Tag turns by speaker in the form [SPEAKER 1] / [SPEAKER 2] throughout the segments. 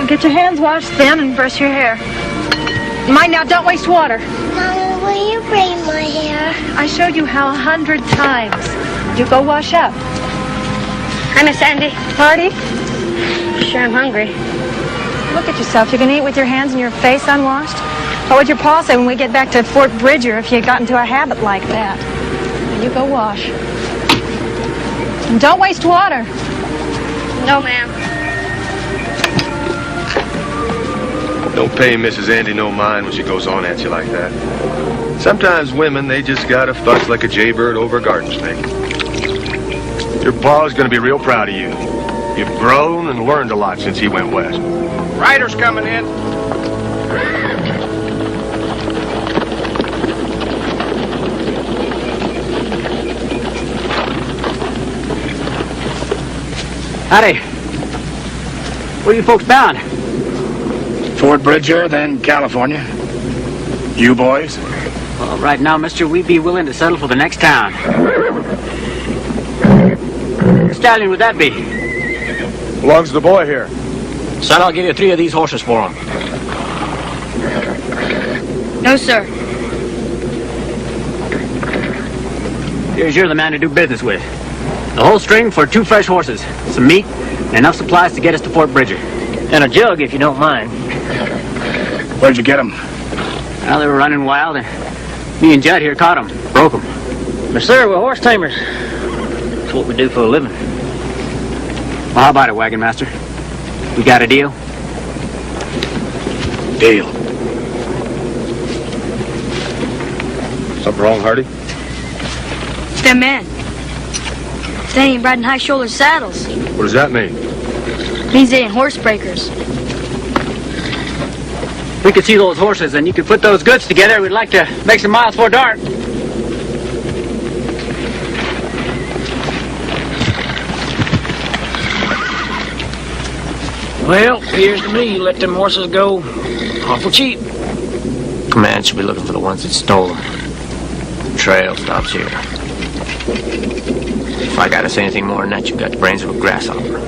[SPEAKER 1] Get your hands washed then and brush your hair. Mind now, don't waste water.
[SPEAKER 2] Mama, will you braid my hair?
[SPEAKER 1] I showed you how 100 times. You go wash up.
[SPEAKER 3] Hi, Miss Sandy.
[SPEAKER 1] Party?
[SPEAKER 3] Sure, I'm hungry.
[SPEAKER 1] Look at yourself. You can eat with your hands and your face unwashed. What would your pa say when we get back to Fort Bridger if you got into a habit like that? You go wash. And don't waste water.
[SPEAKER 3] No, ma'am.
[SPEAKER 4] Don't pay Mrs. Andy no mind when she goes on at you like that. Sometimes women, they just gotta fuss like a jaybird over a garden snake. Your pa's gonna be real proud of you. You've grown and learned a lot since he went west.
[SPEAKER 5] Riders coming in.
[SPEAKER 6] Howdy. Where you folks bound?
[SPEAKER 5] Fort Bridger, then California. You boys?
[SPEAKER 6] Well, right now, mister, we'd be willing to settle for the next town. What stallion would that be?
[SPEAKER 4] Belongs to the boy here.
[SPEAKER 6] Son, I'll give you 3 of these horses for him.
[SPEAKER 3] No, sir.
[SPEAKER 6] Here's you're the man to do business with. The whole string for 2 fresh horses, some meat, and enough supplies to get us to Fort Bridger. And a jug, if you don't mind.
[SPEAKER 5] Where'd you get them?
[SPEAKER 6] Well, they were running wild, and me and Judd here caught them, broke them. But sir, we're horse tamers. That's what we do for a living. Well, how about it, wagon master? We got a deal?
[SPEAKER 5] Deal.
[SPEAKER 4] Something wrong, Hardy?
[SPEAKER 3] Them men. They ain't riding high-shoulder saddles.
[SPEAKER 4] What does that mean?
[SPEAKER 3] Means they ain't horse breakers.
[SPEAKER 6] We could see those horses, and you could put those goods together. We'd like to make some miles before dark.
[SPEAKER 7] Well, appears to me you let them horses go awful cheap.
[SPEAKER 8] Command should be looking for the ones that stole them. The trail stops here. If I gotta say anything more than that, you've got the brains of a grasshopper.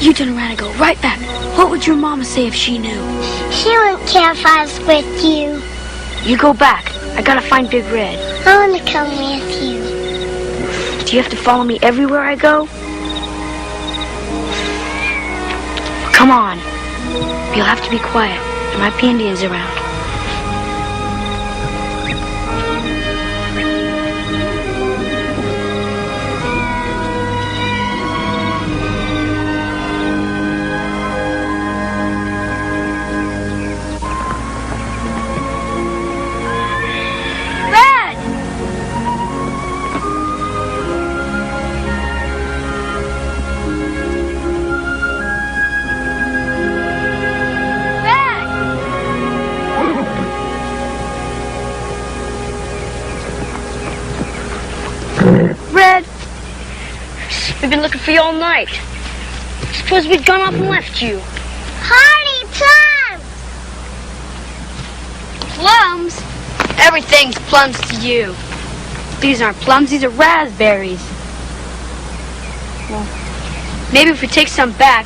[SPEAKER 3] You turn around and go right back. What would your mama say if she knew?
[SPEAKER 2] She wouldn't care if I was with you.
[SPEAKER 3] You go back. I gotta find Big Red.
[SPEAKER 2] I want to come with you.
[SPEAKER 3] Do you have to follow me everywhere I go? Come on. You'll have to be quiet. There might be Indians around. Red, we've been looking for you all night. Suppose we'd gone off and left you.
[SPEAKER 2] Party plums!
[SPEAKER 3] Plums? Everything's plums to you. These aren't plums, these are raspberries. Well, maybe if we take some back,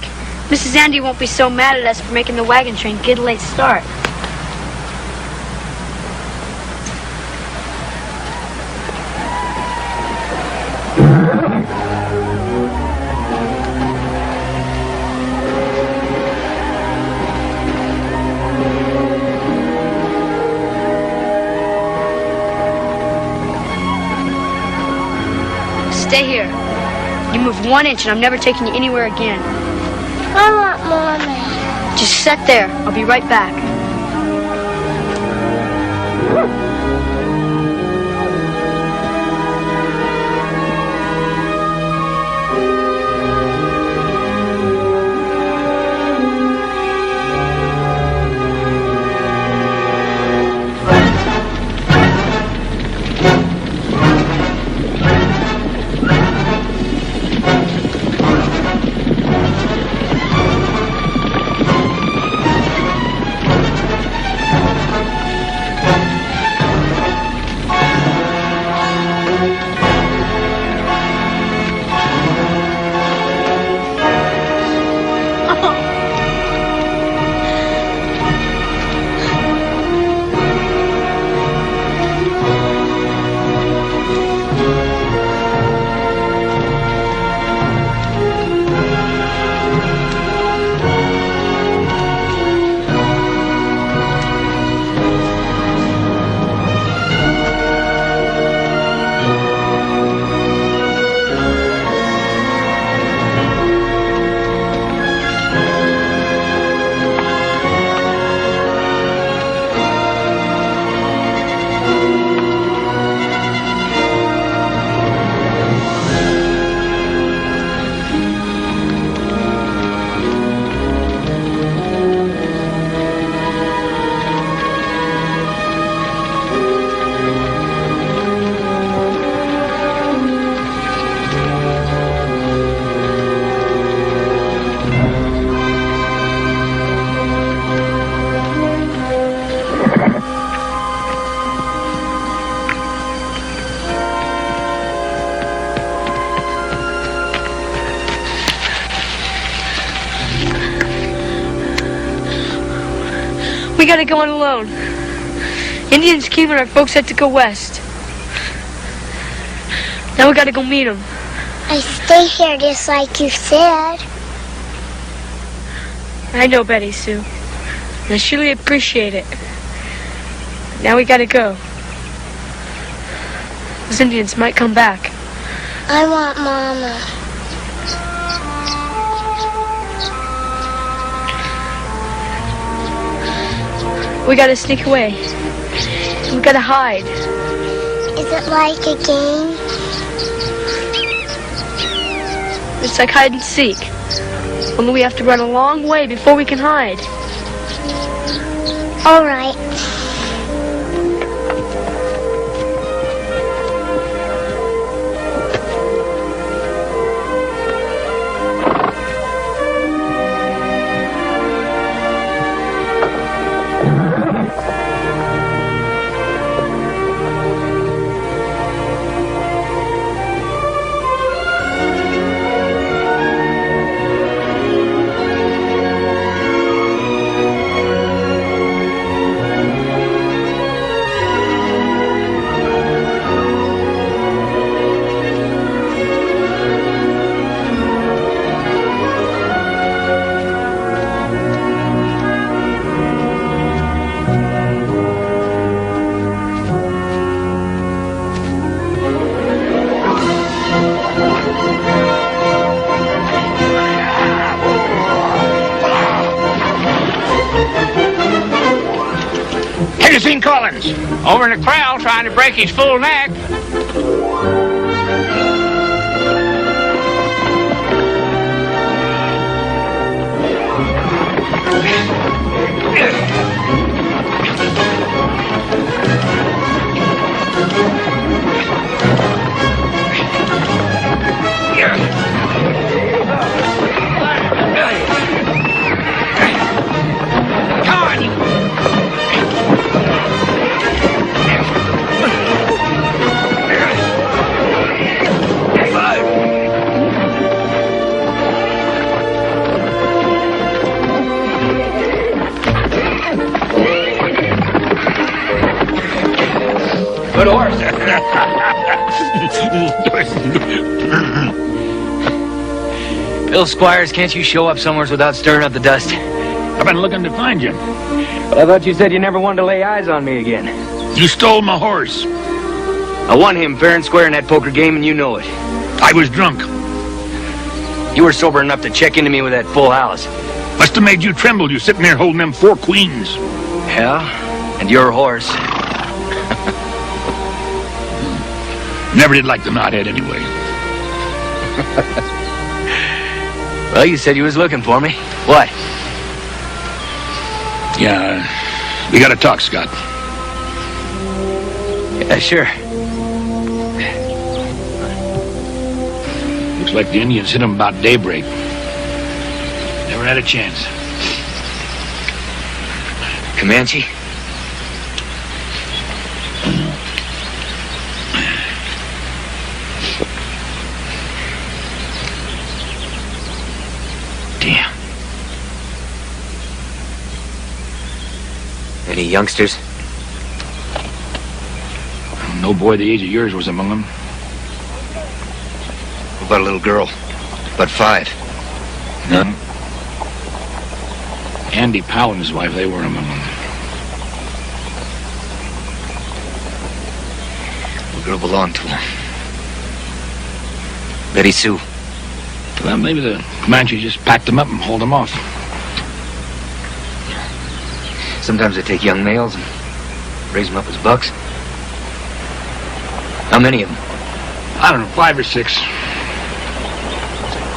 [SPEAKER 3] Mrs. Andy won't be so mad at us for making the wagon train get a late start. Stay here. You move 1 inch and I'm never taking you anywhere again.
[SPEAKER 2] I want Mommy.
[SPEAKER 3] Just sit there. I'll be right back. We gotta go on alone. Indians came and our folks had to go west. Now we gotta go meet them.
[SPEAKER 2] I stay here just like you said.
[SPEAKER 3] I know, Betty Sue. And I surely appreciate it. Now we gotta go. Those Indians might come back.
[SPEAKER 2] I want Mama.
[SPEAKER 3] We gotta sneak away. We gotta hide.
[SPEAKER 2] Is it like a game?
[SPEAKER 3] It's like hide and seek. Only we have to run a long way before we can hide.
[SPEAKER 2] All right.
[SPEAKER 5] You seen Collins? Over in the crowd trying to break his full neck. Good horse.
[SPEAKER 8] Bill Squires, can't you show up somewhere without stirring up the dust?
[SPEAKER 5] I've been looking to find you.
[SPEAKER 8] Well, I thought you said you never wanted to lay eyes on me again.
[SPEAKER 5] You stole my horse.
[SPEAKER 8] I won him fair and square in that poker game, and you know it.
[SPEAKER 5] I was drunk.
[SPEAKER 8] You were sober enough to check into me with that full house.
[SPEAKER 5] Must have made you tremble, you sitting there holding them 4 queens.
[SPEAKER 8] Yeah? And your horse.
[SPEAKER 5] Never did like the knothead anyway.
[SPEAKER 8] Well, you said you was looking for me. What?
[SPEAKER 5] Yeah, we gotta talk, Scott.
[SPEAKER 8] Yeah, sure.
[SPEAKER 5] Looks like the Indians hit them about daybreak. Never had a chance.
[SPEAKER 8] Comanche? Damn. Any youngsters?
[SPEAKER 5] No boy the age of yours was among them.
[SPEAKER 8] What about a little girl? About 5? None?
[SPEAKER 5] Andy Powell and his wife, they were among them.
[SPEAKER 8] The girl belonged to him. Betty Sue.
[SPEAKER 5] Well, maybe the Comanches just packed them up and hauled them off.
[SPEAKER 8] Sometimes they take young males and raise them up as bucks. How many of them?
[SPEAKER 5] I don't know, 5 or 6.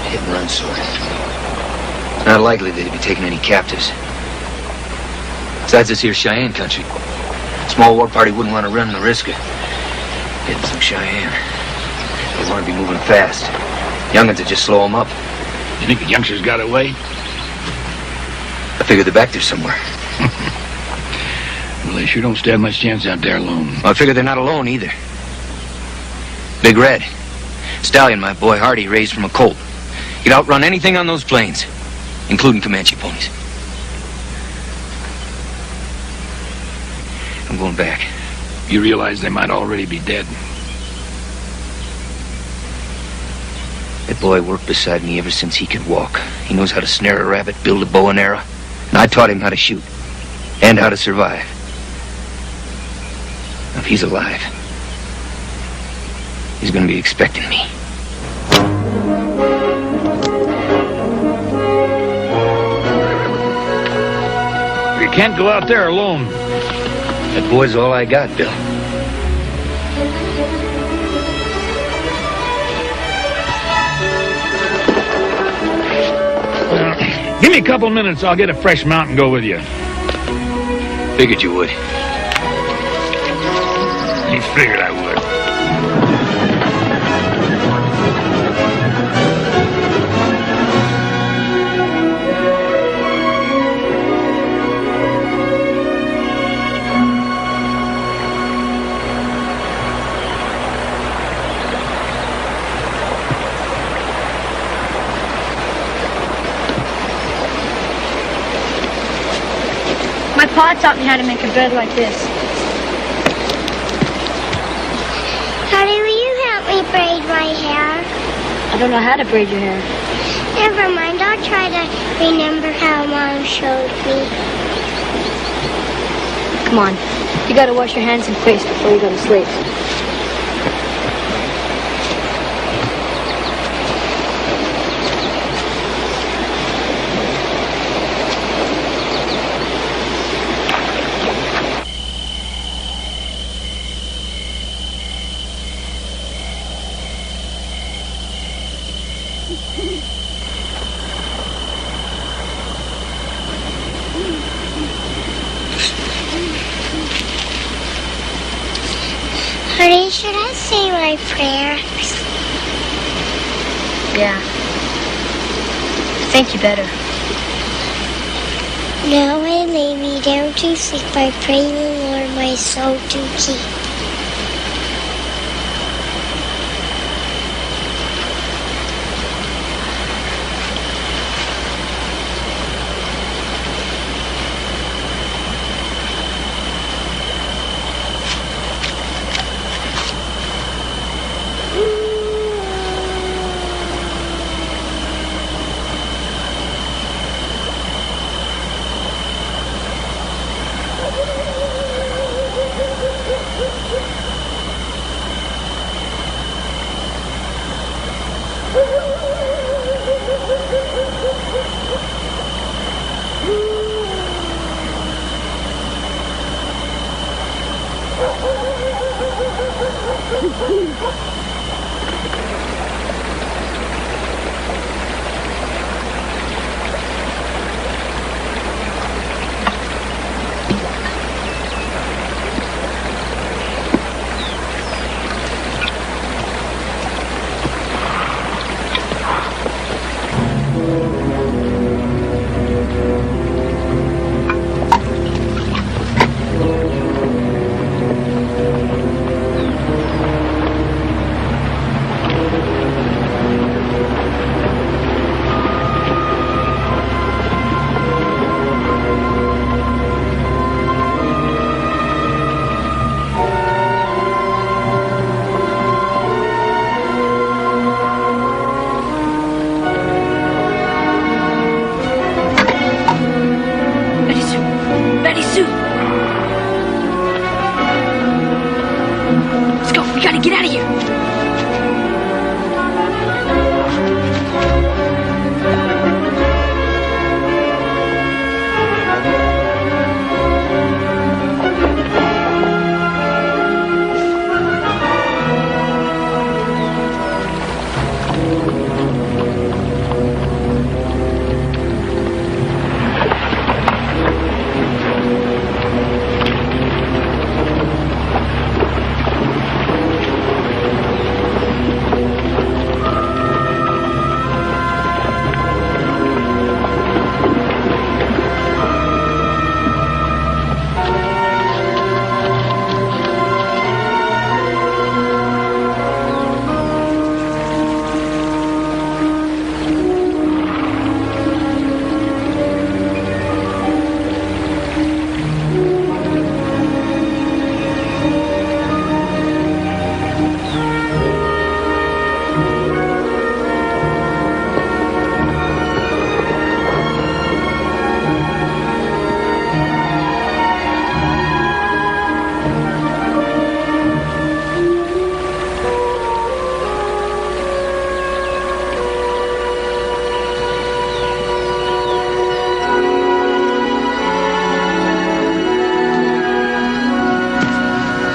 [SPEAKER 8] Hit and run sort. It's not likely they'd be taking any captives. Besides this here Cheyenne country. A small war party wouldn't want to run the risk of hitting some Cheyenne. They want to be moving fast. Young'uns would just slow them up.
[SPEAKER 5] You think the youngsters got away?
[SPEAKER 8] I figure they're back there somewhere.
[SPEAKER 5] Well, they sure don't stand much chance out there alone.
[SPEAKER 8] Well, I figure they're not alone either. Big Red. Stallion, my boy Hardy, raised from a colt. He'd outrun anything on those plains, including Comanche ponies. I'm going back.
[SPEAKER 5] You realize they might already be dead.
[SPEAKER 8] That boy worked beside me ever since he could walk. He knows how to snare a rabbit, build a bow and arrow, and I taught him how to shoot and how to survive. Now, if he's alive, he's going to be expecting me.
[SPEAKER 5] You can't go out there alone.
[SPEAKER 8] That boy's all I got, Bill.
[SPEAKER 5] Give me a couple minutes, I'll get a fresh mount and go with you.
[SPEAKER 8] Figured you would.
[SPEAKER 5] You figured I would.
[SPEAKER 1] My pa taught me how to make a bed like this.
[SPEAKER 2] Daddy, will you help me braid my hair?
[SPEAKER 1] I don't know how to braid your hair.
[SPEAKER 2] Never mind, I'll try to remember how Mom showed me.
[SPEAKER 1] Come on. You gotta wash your hands and face before you go to sleep.
[SPEAKER 2] Honey, should I say my prayers?
[SPEAKER 1] Yeah. I think you better.
[SPEAKER 2] Now I lay me down to sleep. I pray the Lord my soul to keep.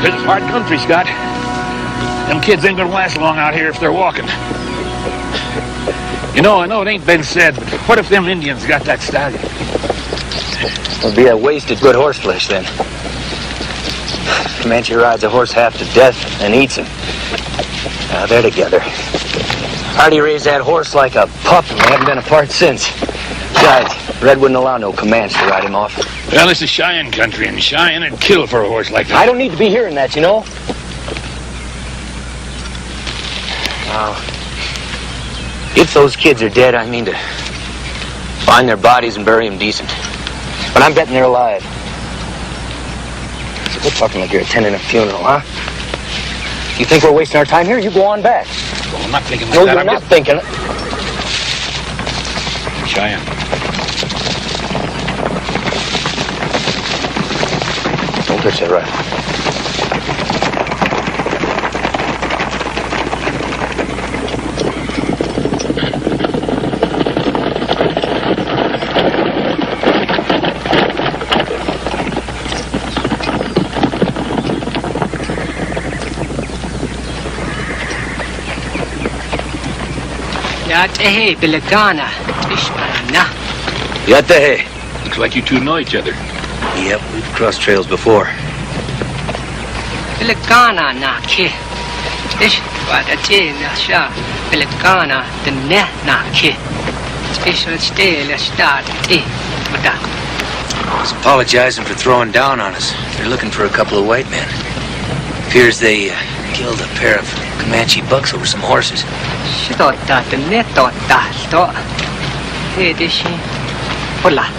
[SPEAKER 5] This is hard country, Scott. Them kids ain't gonna last long out here if they're walking. You know, I know it ain't been said, but what if them Indians got that stallion?
[SPEAKER 8] It'll be a wasted good horse flesh then. Comanche rides a horse half to death and eats him. Now they're together. Hardy raised that horse like a pup and they haven't been apart since. Besides, Red wouldn't allow no Comanche to ride him off.
[SPEAKER 5] Well, this is Cheyenne country, and Cheyenne would kill for a horse like that.
[SPEAKER 8] I don't need to be hearing that, you know. Now, if those kids are dead, I mean to find their bodies and bury them decent. But I'm betting they're alive. So quit talking like you're attending a funeral, huh? You think we're wasting our time here? You go on back.
[SPEAKER 5] Well, I'm not thinking like
[SPEAKER 8] no,
[SPEAKER 5] that.
[SPEAKER 8] You're not thinking it.
[SPEAKER 5] Cheyenne.
[SPEAKER 8] Don't touch that rifle.
[SPEAKER 6] Yatehe Bilagana. Tishmana.
[SPEAKER 8] Yatehe.
[SPEAKER 5] Looks like you two know each other.
[SPEAKER 8] Yep, we've crossed trails before.
[SPEAKER 6] Bilagana na ke. Tish wadate na sha. Bilagana the ne na ke. Special stay la start te. Wada.
[SPEAKER 8] I was apologizing for throwing down on us. They're looking for a couple of white men. Appears they killed a pair of Comanche bucks over some horses.
[SPEAKER 6] Shidota the ne tota sto. Hey dishi. Hola.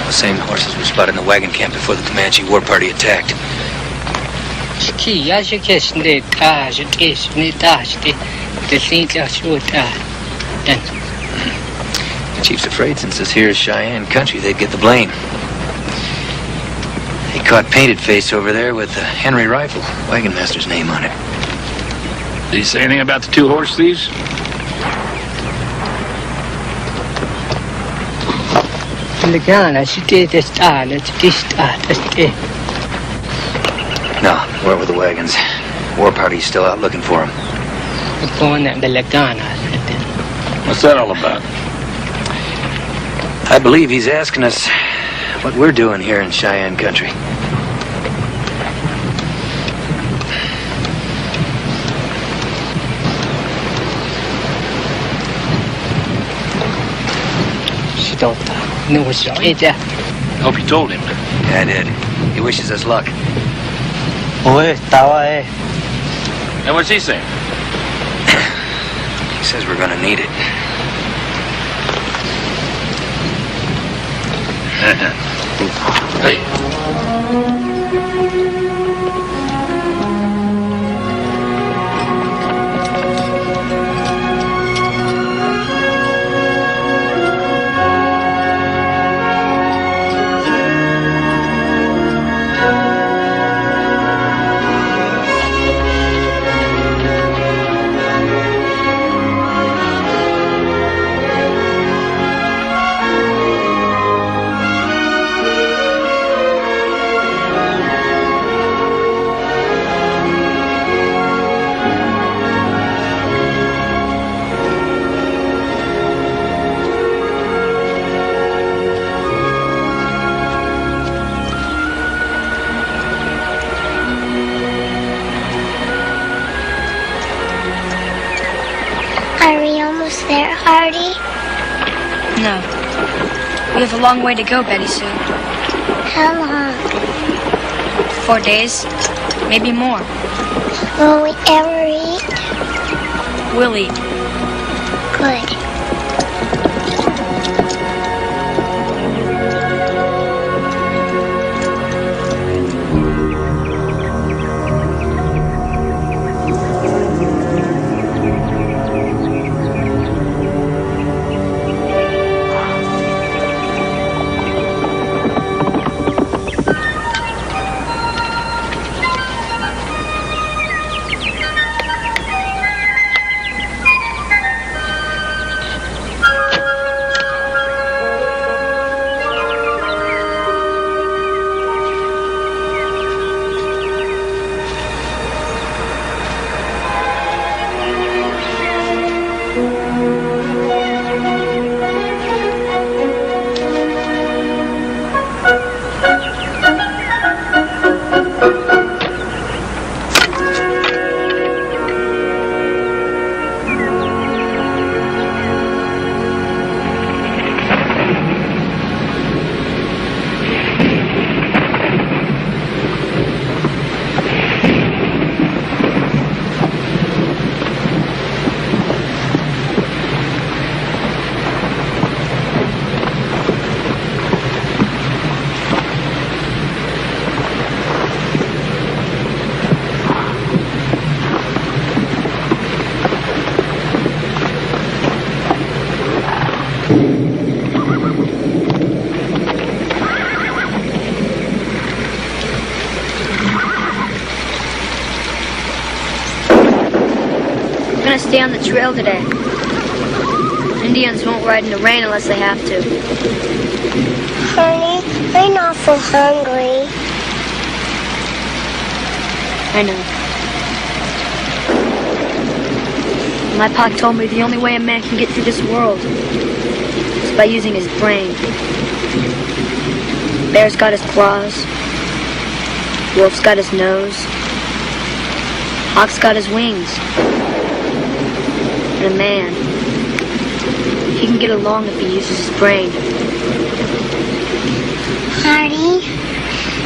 [SPEAKER 8] The same horses were spotted in the wagon camp before the Comanche war party attacked.
[SPEAKER 6] Ski yajikish ne tajikish ne tajti. The Saint Joshua. Then.
[SPEAKER 8] The chief's afraid since this here is Cheyenne country, they'd get the blame. He caught Painted Face over there with the Henry rifle, wagon master's name on it.
[SPEAKER 5] Did he say anything about the 2 horse thieves?
[SPEAKER 8] No, where were the wagons? War party's still out looking for him.
[SPEAKER 5] What's that all about?
[SPEAKER 8] I believe he's asking us what we're doing here in Cheyenne country.
[SPEAKER 5] Hope you told him.
[SPEAKER 8] Yeah, I did. He wishes us luck.
[SPEAKER 5] And what's he saying?
[SPEAKER 8] He says we're gonna need it.
[SPEAKER 5] Hey.
[SPEAKER 2] Are we almost there, Hardy?
[SPEAKER 3] No. We have a long way to go, Betty Sue.
[SPEAKER 2] How long?
[SPEAKER 3] 4 days, maybe more.
[SPEAKER 2] Will we ever eat?
[SPEAKER 3] We'll eat.
[SPEAKER 2] Good.
[SPEAKER 3] We're gonna stay on the trail today. Indians won't ride in the rain unless they have to.
[SPEAKER 2] Honey, I'm awful hungry.
[SPEAKER 3] I know. My pa told me the only way a man can get through this world is by using his brain. Bear's got his claws. Wolf's got his nose. Hawk's got his wings. And a man, he can get along if he uses his brain.
[SPEAKER 2] Hardy,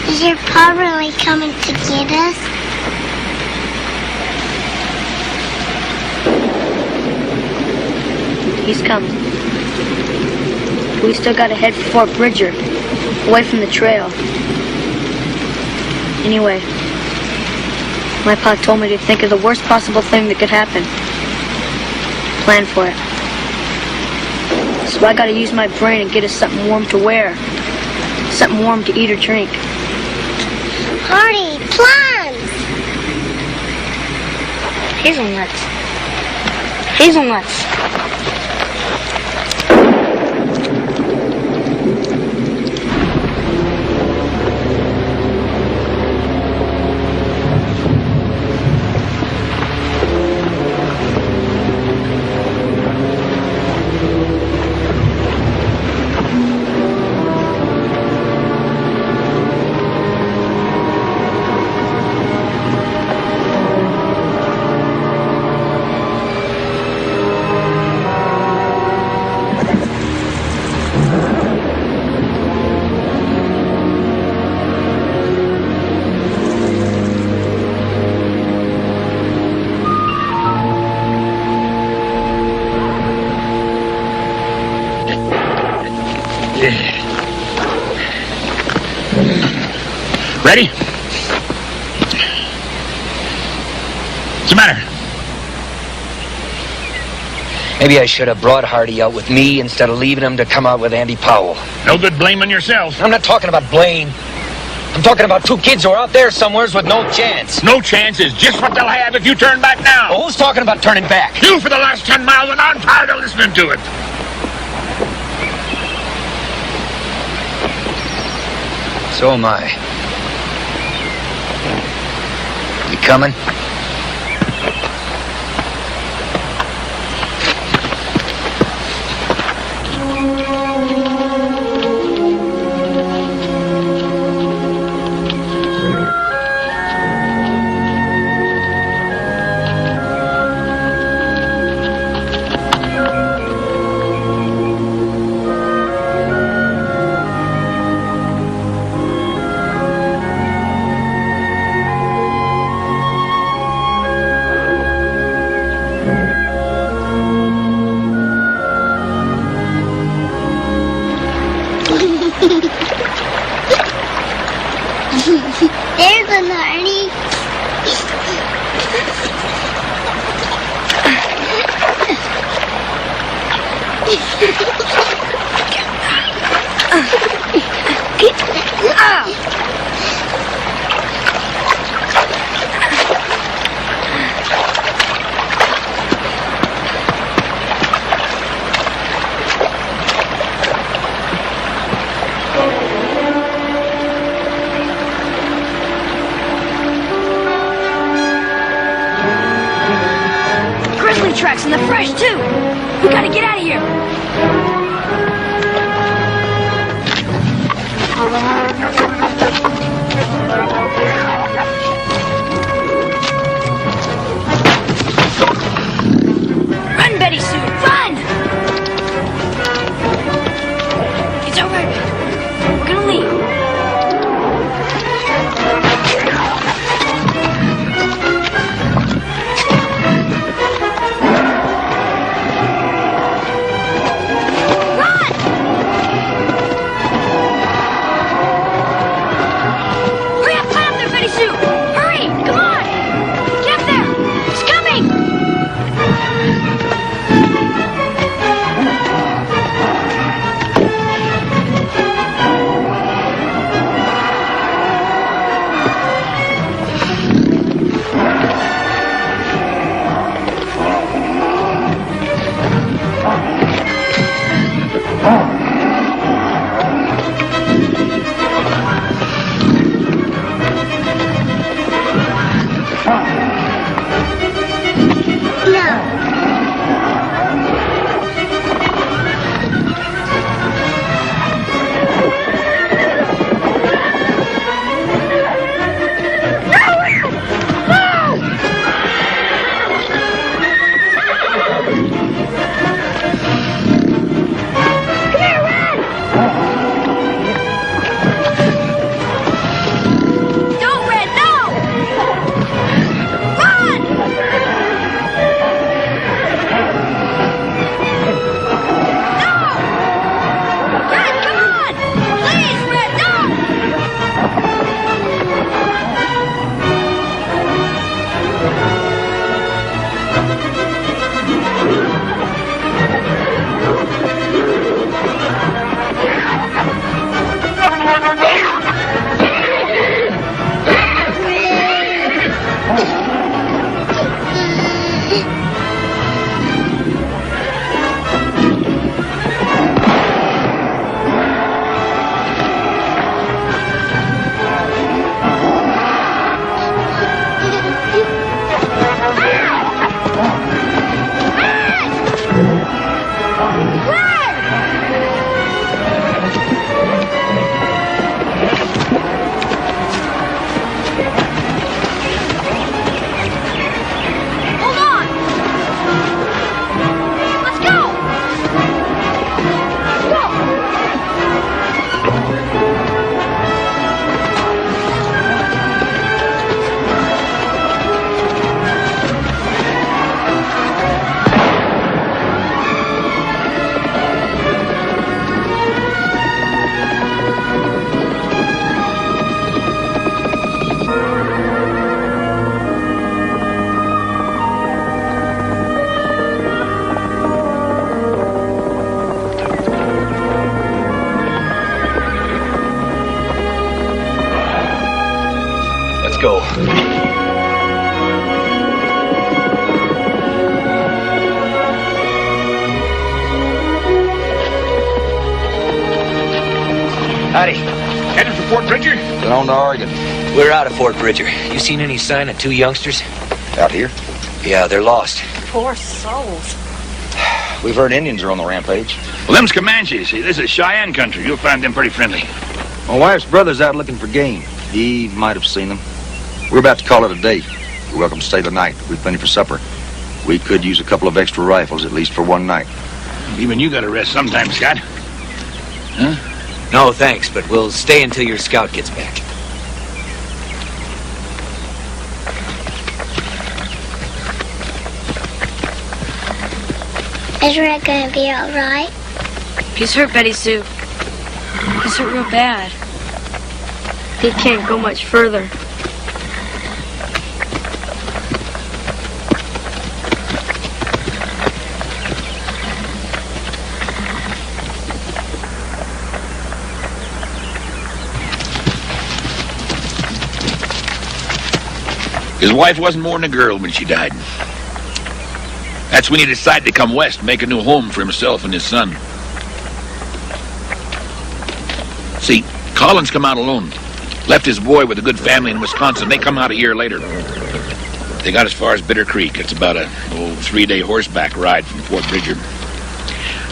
[SPEAKER 2] is your pa really coming to get us?
[SPEAKER 3] He's coming. We still gotta head for Fort Bridger, away from the trail. Anyway, my pa told me to think of the worst possible thing that could happen. Plan for it. So I gotta use my brain and get us something warm to wear. Something warm to eat or drink.
[SPEAKER 2] Hardy, plans!
[SPEAKER 3] Hazelnuts. Hazelnuts.
[SPEAKER 5] Ready? What's the matter?
[SPEAKER 8] Maybe I should have brought Hardy out with me instead of leaving him to come out with Andy Powell.
[SPEAKER 5] No good blaming yourself.
[SPEAKER 8] I'm not talking about blame. I'm talking about two kids who are out there somewheres with no chance.
[SPEAKER 5] No chance is just what they'll have if you turn back now.
[SPEAKER 8] Well, who's talking about turning back?
[SPEAKER 5] You for the last 10 miles, and I'm tired of listening to it.
[SPEAKER 8] So am I. You coming?
[SPEAKER 2] There's an Arnie.
[SPEAKER 3] Grizzly tracks and they're fresh too. We gotta get out of here. Run, Betty Sue, run! It's all right, baby. We're gonna leave. Run!
[SPEAKER 8] Howdy.
[SPEAKER 5] Headed for Fort Bridger?
[SPEAKER 9] Down to Oregon.
[SPEAKER 8] We're out of Fort Bridger. You seen any sign of 2 youngsters?
[SPEAKER 9] Out here?
[SPEAKER 8] Yeah, they're lost.
[SPEAKER 1] Poor souls.
[SPEAKER 9] We've heard Indians are on the rampage.
[SPEAKER 5] Well, them's Comanches. See, this is Cheyenne country. You'll find them pretty friendly.
[SPEAKER 9] My wife's brother's out looking for game. He might have seen them. We're about to call it a day. You're welcome to stay the night. We've plenty for supper. We could use a couple of extra rifles, at least for one night.
[SPEAKER 5] Even you gotta rest sometime, Scott. Huh?
[SPEAKER 8] No, thanks, but we'll stay until your scout gets back.
[SPEAKER 2] Is Red gonna be all right?
[SPEAKER 3] He's hurt, Betty Sue. He's hurt real bad. He can't go much further.
[SPEAKER 5] His wife wasn't more than a girl when she died. That's when he decided to come west and make a new home for himself and his son. See, Collins come out alone. Left his boy with a good family in Wisconsin. They come out a year later. They got as far as Bitter Creek. It's about a 3-day horseback ride from Fort Bridger.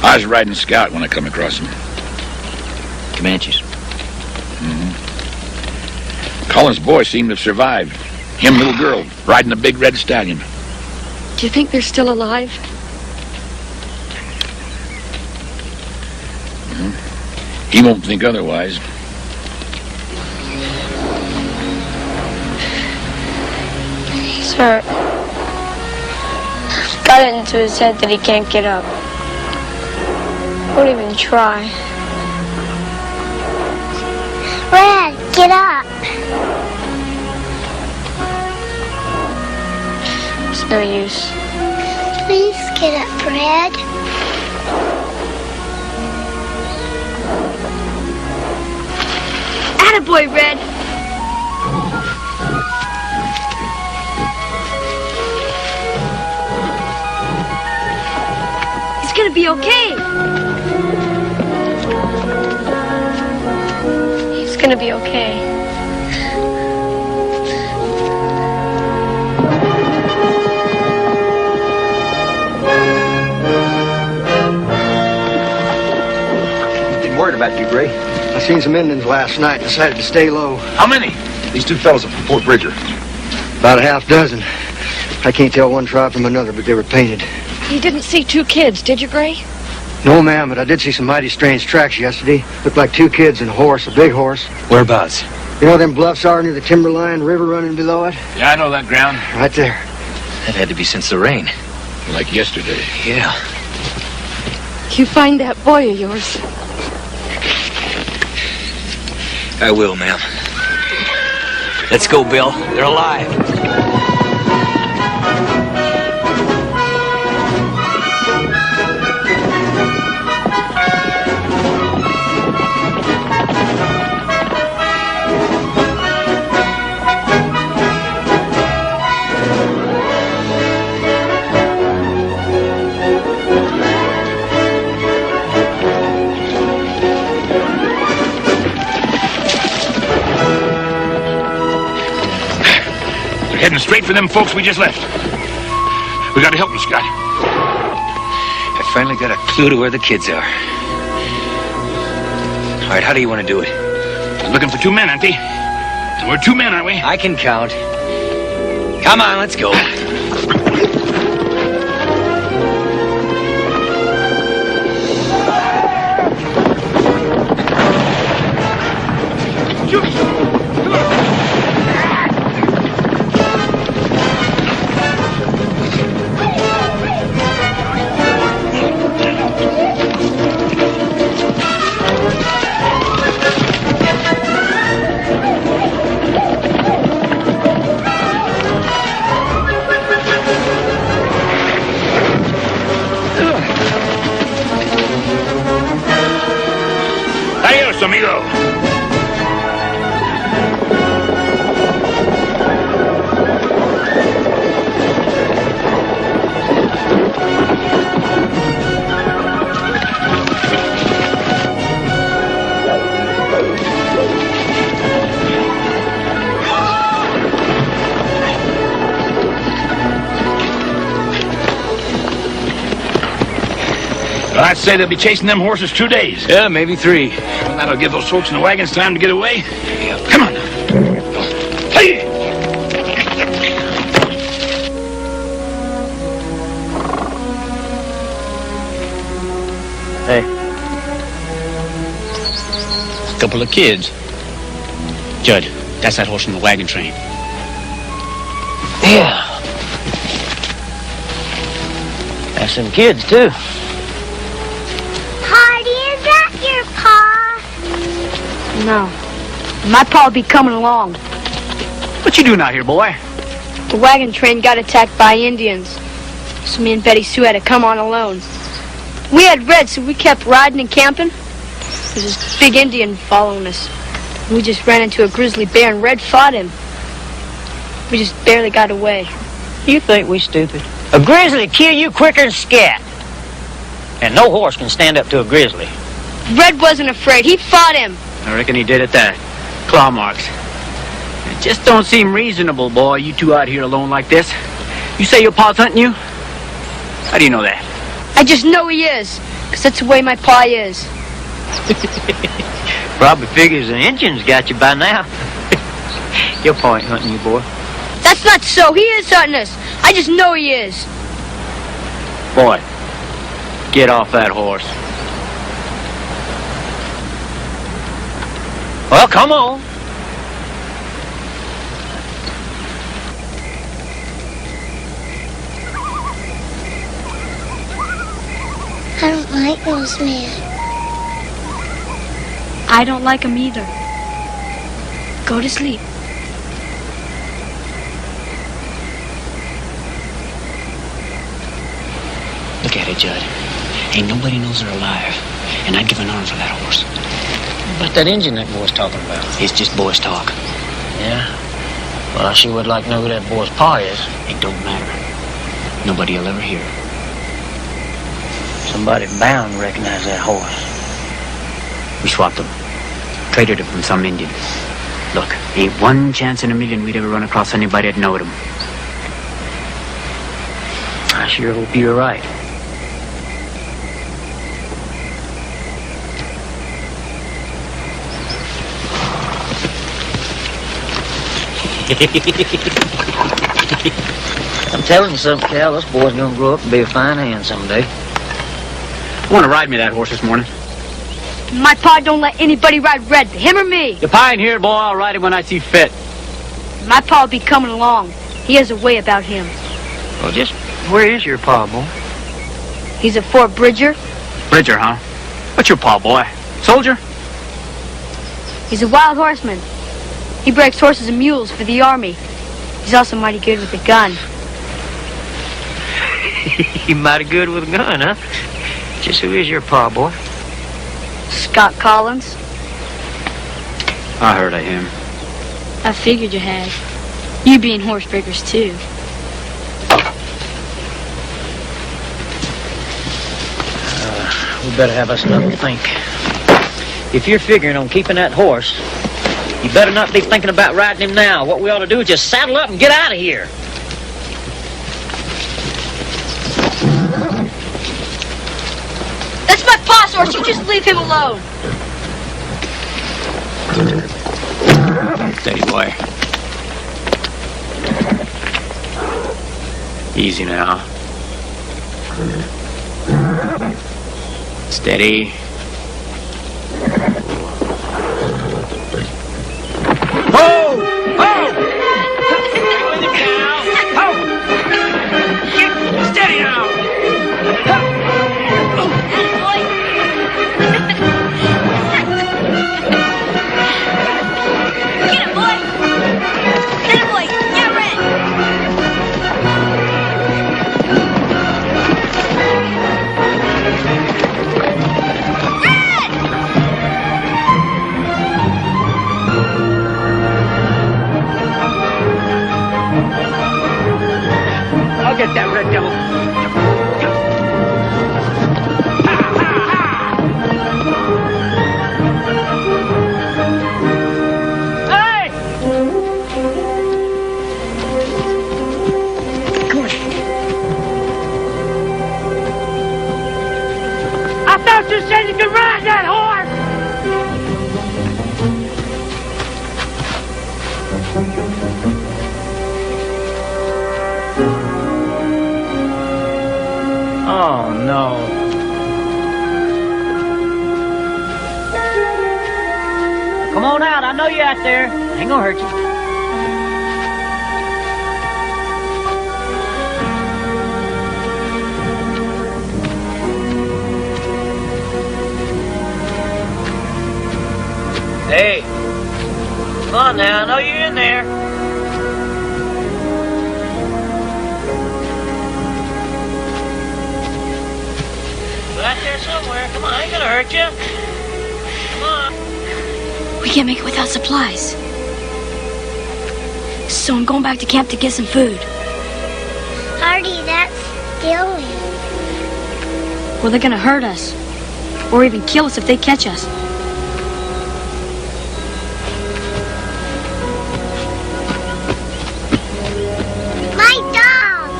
[SPEAKER 5] I was riding scout when I come across him.
[SPEAKER 8] Comanches.
[SPEAKER 5] Mm-hmm. Collins' boy seemed to have survived. Him, little girl, riding a big red stallion.
[SPEAKER 3] Do you think they're still alive?
[SPEAKER 5] He won't think otherwise.
[SPEAKER 3] He's hurt. Got it into his head that he can't get up. Won't even try.
[SPEAKER 2] Red, get up.
[SPEAKER 3] It's no use.
[SPEAKER 2] Please get up, Red.
[SPEAKER 3] Attaboy, Red. He's gonna be okay. He's gonna be okay.
[SPEAKER 9] Been worried about you, Gray. I seen some Indians last night and decided to stay low.
[SPEAKER 5] How many?
[SPEAKER 9] These 2 fellas are from Fort Bridger. About a half dozen. I can't tell one tribe from another, but they were painted.
[SPEAKER 1] You didn't see 2 kids, did you, Gray?
[SPEAKER 9] No, ma'am, but I did see some mighty strange tracks yesterday. Looked like 2 kids and a horse, a big horse.
[SPEAKER 8] Whereabouts?
[SPEAKER 9] You know where them bluffs are near the timberline, river running below it?
[SPEAKER 5] Yeah, I know that ground.
[SPEAKER 9] Right there.
[SPEAKER 8] That had to be since the rain.
[SPEAKER 5] Like yesterday.
[SPEAKER 8] Yeah.
[SPEAKER 1] You find that boy of yours.
[SPEAKER 8] I will, ma'am. Let's go, Bill. They're alive.
[SPEAKER 5] Heading straight for them folks we just left. We gotta help them, Scott.
[SPEAKER 8] I finally got a clue to where the kids are. All right, how do you want to do it?
[SPEAKER 5] We're looking for 2 men, auntie. And we're 2 men, aren't we?
[SPEAKER 8] I can count. Come on, let's go.
[SPEAKER 5] I'd say they'll be chasing them horses 2 days.
[SPEAKER 6] Yeah, maybe 3.
[SPEAKER 5] Well, that'll give those folks in the wagons time to get away. Come on now. Hey!
[SPEAKER 6] Hey. A couple of kids. Judd, that's that horse from the wagon train. Yeah. That's some kids, too.
[SPEAKER 2] Hardy, is that your pa?
[SPEAKER 3] No. My pa'll be coming along.
[SPEAKER 6] What you doing out here, boy?
[SPEAKER 3] The wagon train got attacked by Indians. So me and Betty Sue had to come on alone. We had Red, so we kept riding and camping. There's this big Indian following us. We just ran into a grizzly bear and Red fought him. We just barely got away.
[SPEAKER 10] You think we stupid? A grizzly kill you quicker than scat. And no horse can stand up to a grizzly.
[SPEAKER 3] Red wasn't afraid. He fought him.
[SPEAKER 6] I reckon he did at that. Claw marks. It just don't seem reasonable, boy, you two out here alone like this. You say your pa's hunting you? How do you know that?
[SPEAKER 3] I just know he is, 'cause that's the way my pa is.
[SPEAKER 10] Probably figures the Indians got you by now. Your pa ain't hunting you, boy.
[SPEAKER 3] That's not so. He is hunting us. I just know he is.
[SPEAKER 6] Boy, get off that horse.
[SPEAKER 10] Well, come on.
[SPEAKER 2] I don't like those men.
[SPEAKER 3] I don't like him either. Go to sleep.
[SPEAKER 6] Look at it, Judd. Ain't nobody knows they're alive. And I'd give an arm for that horse.
[SPEAKER 10] What about that engine that boy's talking about?
[SPEAKER 6] It's just boys' talk.
[SPEAKER 10] Yeah? Well, I sure would like to know who that boy's pa is.
[SPEAKER 6] It don't matter. Nobody will ever hear.
[SPEAKER 10] Somebody bound to recognize that horse.
[SPEAKER 6] We swapped them. Traded him from some Indian. Look, ain't one chance in a million we'd ever run across anybody that knowed him.
[SPEAKER 10] I sure hope you're right. I'm telling you something, Cal. This boy's gonna grow up and be a fine hand someday.
[SPEAKER 6] Want to ride me that horse this morning?
[SPEAKER 3] My pa don't let anybody ride Red, him or me.
[SPEAKER 6] The pa ain't here, boy. I'll ride him when I see fit.
[SPEAKER 3] My pa'll be coming along. He has a way about him.
[SPEAKER 10] Well, just where is your pa, boy?
[SPEAKER 3] He's a Fort Bridger.
[SPEAKER 6] Bridger, huh? What's your pa, boy? Soldier?
[SPEAKER 3] He's a wild horseman. He breaks horses and mules for the army. He's also mighty good with a gun.
[SPEAKER 10] He mighty good with a gun, huh? Just who is your pa, boy?
[SPEAKER 3] Scott Collins.
[SPEAKER 6] I heard of him.
[SPEAKER 3] I figured you had. You being horse breakers, too.
[SPEAKER 10] We better have us another think. If you're figuring on keeping that horse, you better not be thinking about riding him now. What we ought to do is just saddle up and get out of here.
[SPEAKER 3] That's my pa's horse. You just leave him alone.
[SPEAKER 6] Steady, boy. Easy now. Steady. Oh! Oh! Steady now!
[SPEAKER 3] Get him, boy! Get him, boy! Get Red!
[SPEAKER 7] master said you could ride that horse!
[SPEAKER 10] Oh, no. Come on out. I know you're out there. Ain't gonna hurt you. Hey. Come on now. I know you're in there. Right there somewhere. Come on. I ain't gonna hurt you. Come on.
[SPEAKER 3] We can't make it without supplies. So I'm going back to camp to get some food.
[SPEAKER 2] Artie, that's stealing.
[SPEAKER 3] Well, they're gonna hurt us. Or even kill us if they catch us.
[SPEAKER 2] My dog!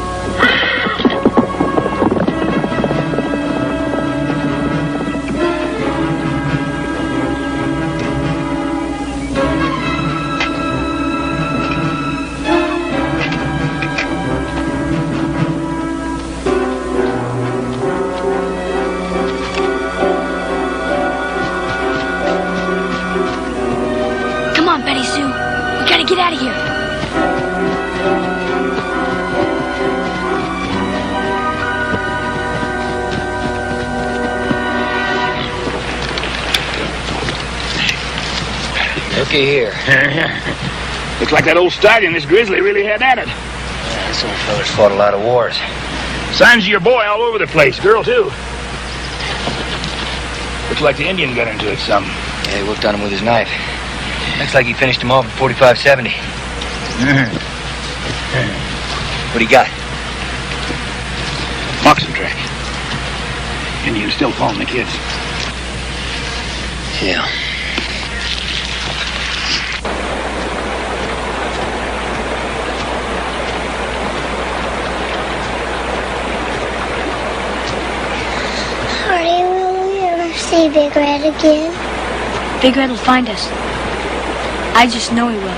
[SPEAKER 3] Come on, Betty Sue. We gotta get out of here.
[SPEAKER 8] Looky here.
[SPEAKER 5] Looks like that old stallion, this grizzly, really had at it.
[SPEAKER 8] Yeah, this old feller's fought a lot of wars.
[SPEAKER 5] Signs of your boy all over the place. Girl, too. Looks like the Indian got into it some.
[SPEAKER 8] Yeah, he worked on him with his knife. Looks like he finished him off at 45-70. What do you got?
[SPEAKER 5] Moccasin track. Indian's still following the kids.
[SPEAKER 8] Yeah.
[SPEAKER 2] Artie, will we ever see Big Red again?
[SPEAKER 3] Big Red will find us. I just know he will.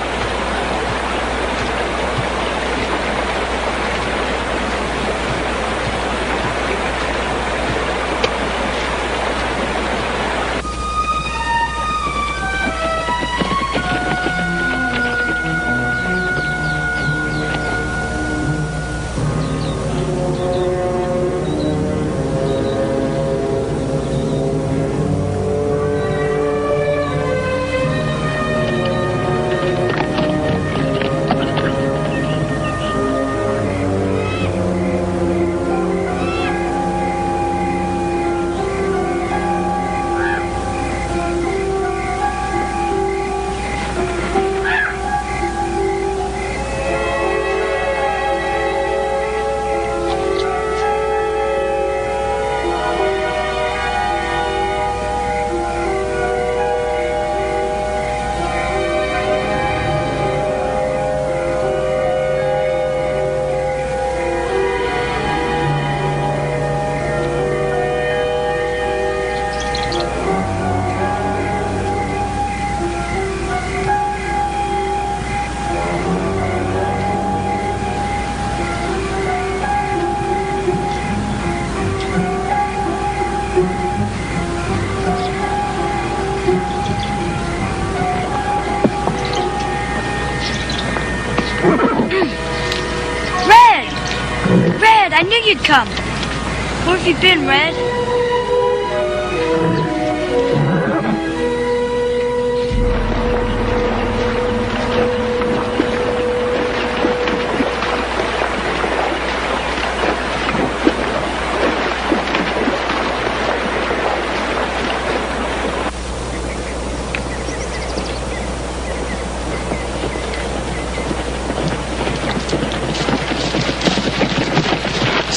[SPEAKER 3] Red, I knew you'd come. Where have you been, Red?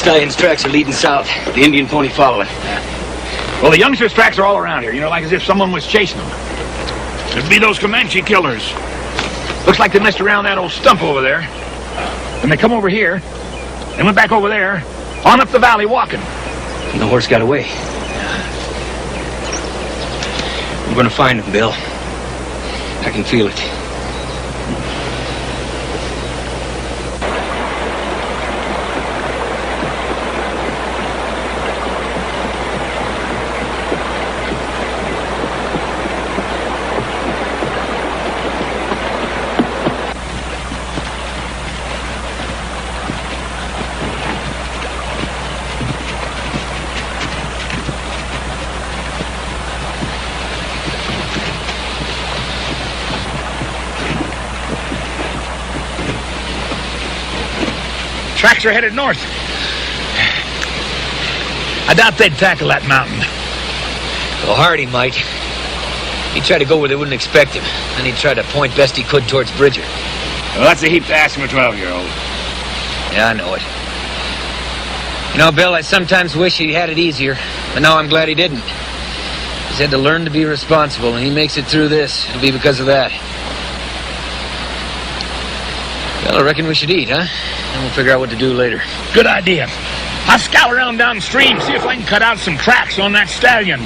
[SPEAKER 8] Stallion's tracks are leading south. The Indian pony following.
[SPEAKER 5] Well, the youngsters' tracks are all around here, you know, like as if someone was chasing them. It'd be those Comanche killers. Looks like they messed around that old stump over there. And they come over here, and went back over there, on up the valley walking.
[SPEAKER 8] And the horse got away. We're gonna find him, Bill. I can feel it.
[SPEAKER 5] Tracks are headed north. I doubt they'd tackle that mountain.
[SPEAKER 8] Well, Hardy might. He'd try to go where they wouldn't expect him. Then he'd try to point best he could towards Bridger.
[SPEAKER 5] Well, that's a heap to ask from a 12-year-old.
[SPEAKER 8] Yeah, I know it. You know, Bill, I sometimes wish he had it easier, but now I'm glad he didn't. He's had to learn to be responsible, and he makes it through this. It'll be because of that. Well, I reckon we should eat, huh? And we'll figure out what to do later.
[SPEAKER 5] Good idea. I'll scout around downstream, see if I can cut out some tracks on that stallion.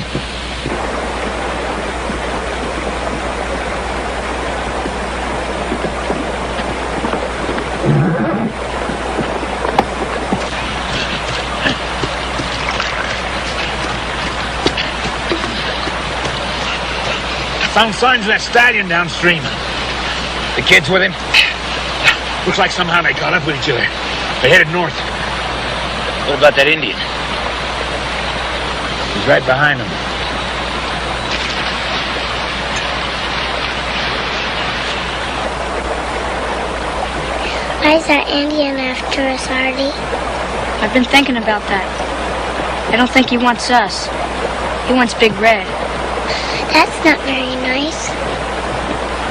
[SPEAKER 5] I found signs of that stallion downstream. The kids with him? Looks like somehow they caught up with each other. They headed north.
[SPEAKER 8] What about that Indian?
[SPEAKER 5] He's right behind them.
[SPEAKER 2] Why is that Indian after us, Hardy?
[SPEAKER 3] I've been thinking about that. I don't think he wants us. He wants Big Red.
[SPEAKER 2] That's not very nice.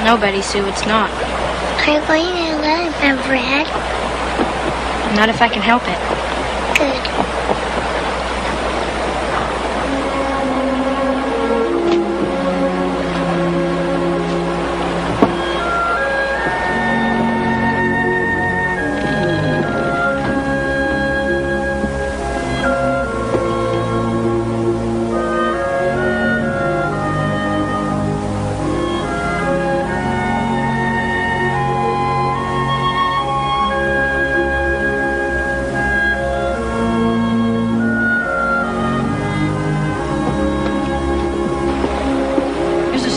[SPEAKER 3] No, Betty Sue, it's not.
[SPEAKER 2] Are you going to let him have Red?
[SPEAKER 3] Not if I can help it.
[SPEAKER 2] Good.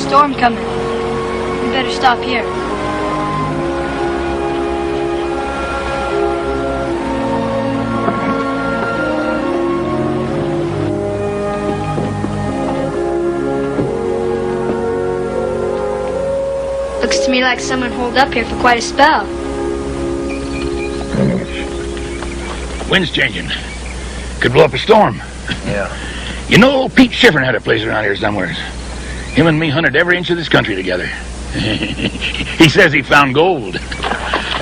[SPEAKER 3] Storm coming. We better stop here. Looks to me like someone holed up here for quite a spell.
[SPEAKER 5] Wind's changing. Could blow up a storm.
[SPEAKER 8] Yeah.
[SPEAKER 5] You know, old Pete Schifrin had a place around here somewhere. Him and me hunted every inch of this country together. He says he found gold.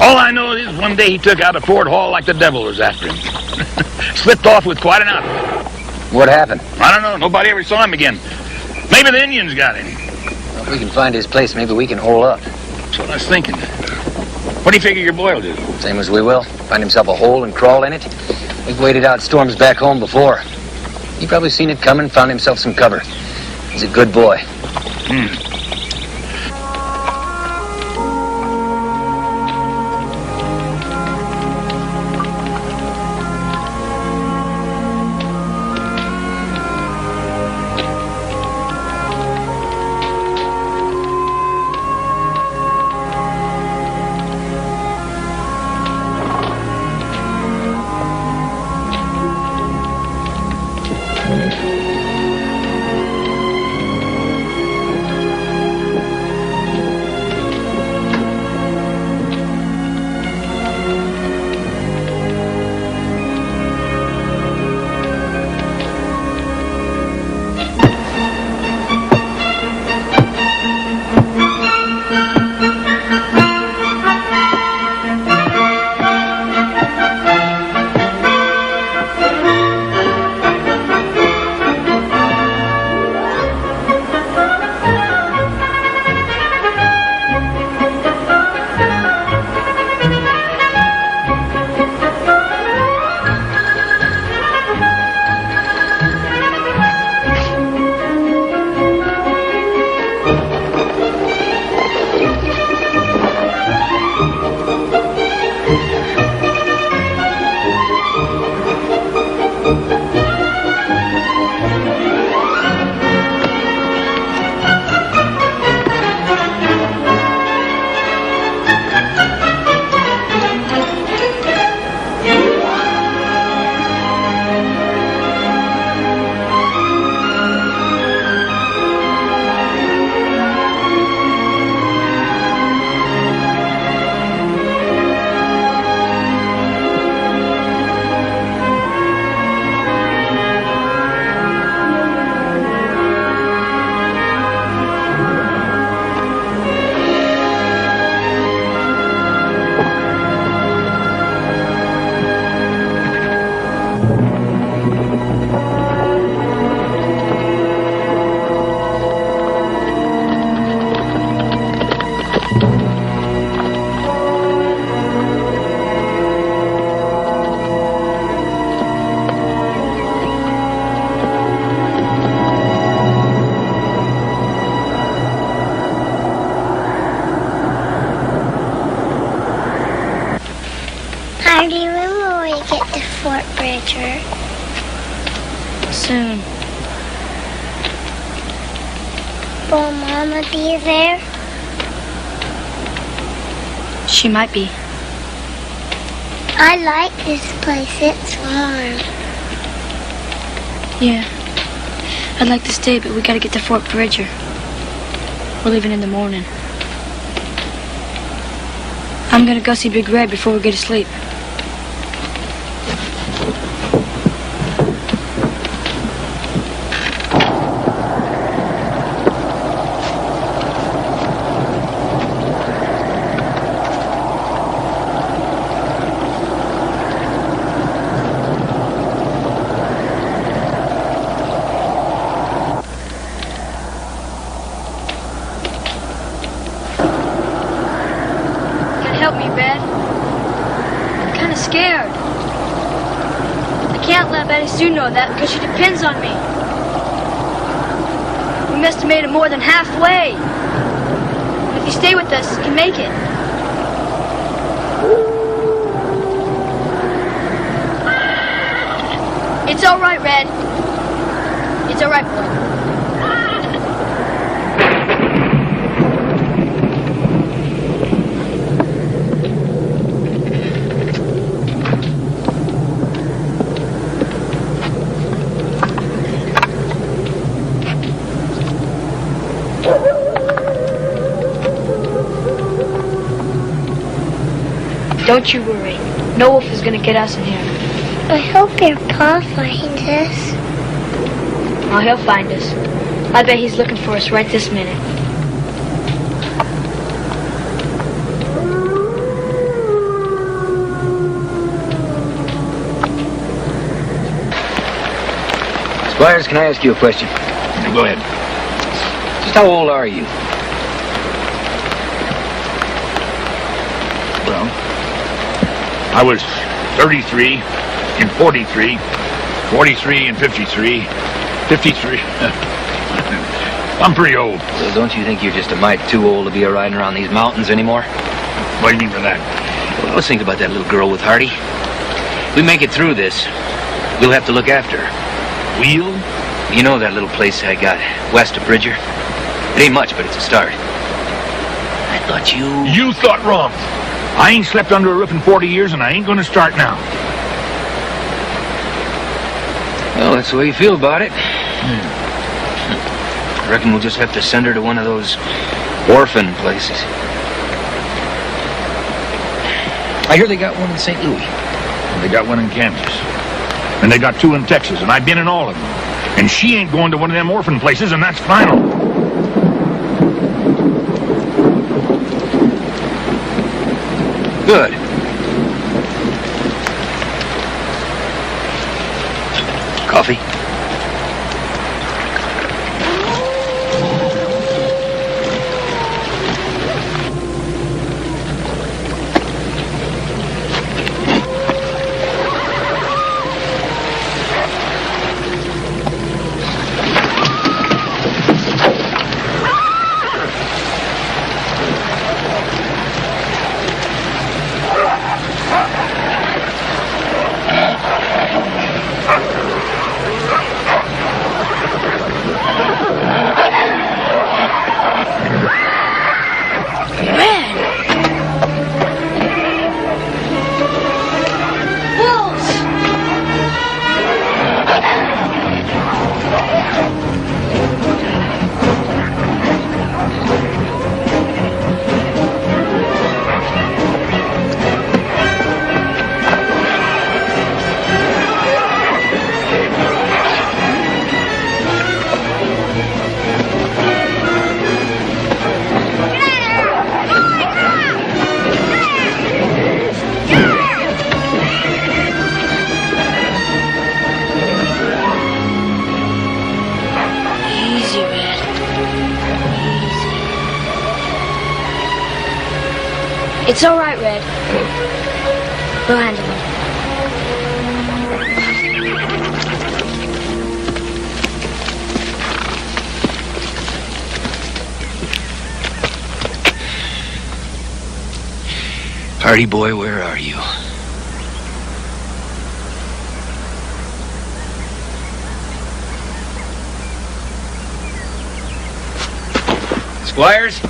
[SPEAKER 5] All I know is one day he took out of Fort Hall like the devil was after him. Slipped off with quite an outfit.
[SPEAKER 8] What happened?
[SPEAKER 5] I don't know. Nobody ever saw him again. Maybe the Indians got him.
[SPEAKER 8] Well, if we can find his place, maybe we can hole up.
[SPEAKER 5] That's what I was thinking. What do you figure your boy will do?
[SPEAKER 8] Same as we will. Find himself a hole and crawl in it. We've waited out storms back home before. He probably seen it coming, found himself some cover. He's a good boy.
[SPEAKER 3] Soon.
[SPEAKER 2] Will Mama be there?
[SPEAKER 3] She might be.
[SPEAKER 2] I like this place. It's warm.
[SPEAKER 3] Yeah. I'd like to stay, but we gotta get to Fort Bridger. We're leaving in the morning. I'm gonna go see Big Red before we go to sleep. Help me, Red. I'm kind of scared. I can't let Betty Sue know that because she depends on me. We must have made it more than halfway. If you stay with us, you can make it. It's all right, Red. It's all right, boy. Don't you worry. No wolf is gonna get us in here.
[SPEAKER 2] I hope your pa finds us.
[SPEAKER 3] Oh, he'll find us. I bet he's looking for us right this minute.
[SPEAKER 8] Squires, can I ask you a question?
[SPEAKER 5] Go ahead.
[SPEAKER 8] Just how old are you?
[SPEAKER 5] Well, I was 33 and 43, 43 and 53, 53. I'm pretty old.
[SPEAKER 8] So don't you think you're just a mite too old to be riding around these mountains anymore?
[SPEAKER 5] What do you mean by that?
[SPEAKER 8] Well, let's think about that little girl with Hardy. If we make it through this, we'll have to look after her.
[SPEAKER 5] Wheel?
[SPEAKER 8] You know that little place I got west of Bridger? It ain't much, but it's a start. I thought you...
[SPEAKER 5] You thought wrong. I ain't slept under a roof in 40 years, and I ain't gonna start now.
[SPEAKER 8] Well, that's the way you feel about it. I reckon we'll just have to send her to one of those orphan places. I hear they got one in St. Louis.
[SPEAKER 5] They got one in Kansas. And they got two in Texas, and I've been in all of them. And she ain't going to one of them orphan places, and that's final.
[SPEAKER 8] Good. Coffee?
[SPEAKER 3] It's all right, Red. We'll handle it.
[SPEAKER 8] Hardy boy, where are you?
[SPEAKER 5] Squires?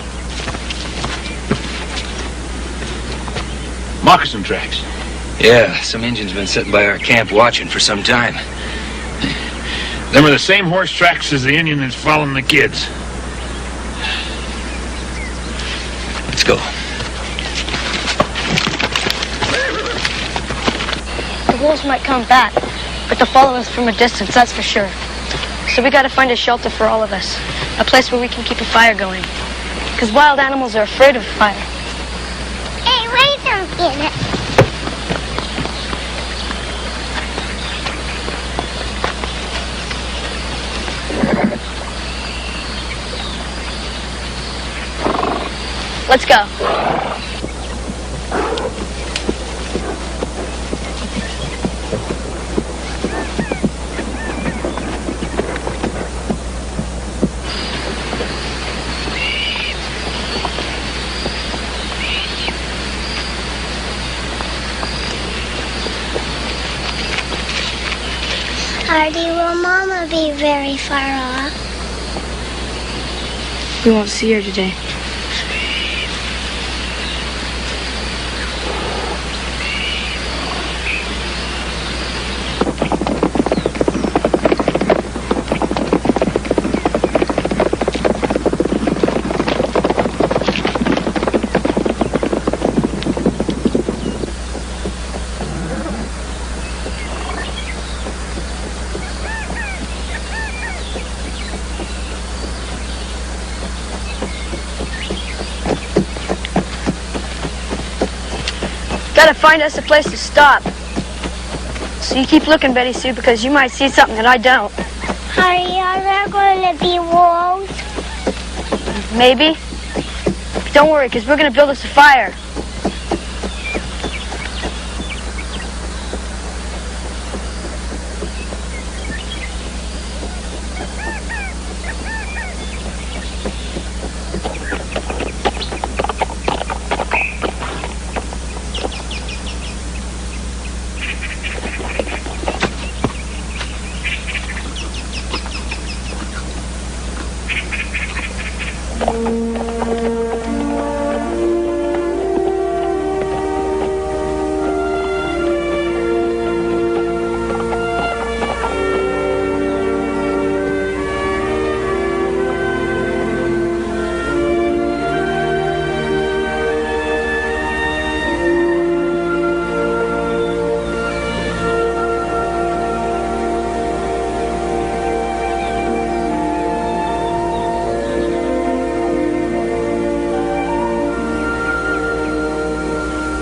[SPEAKER 5] Moccasin tracks.
[SPEAKER 8] Yeah, some Indians been sitting by our camp watching for some time.
[SPEAKER 5] Them are the same horse tracks as the Indian that's following the kids.
[SPEAKER 8] Let's go.
[SPEAKER 1] The wolves might come back, but they'll follow us from a distance, that's for sure. So we gotta find a shelter for all of us. A place where we can keep a fire going. Because wild animals are afraid of fire.
[SPEAKER 2] Hey, wait a minute.
[SPEAKER 1] Let's go.
[SPEAKER 2] Hardy, will Mama be very far off?
[SPEAKER 3] We won't see her today.
[SPEAKER 1] Gotta find us a place to stop. So you keep looking, Betty Sue, because you might see something that I don't.
[SPEAKER 2] Hardy, are there going to be wolves?
[SPEAKER 1] Maybe. But don't worry, because we're gonna build us a fire.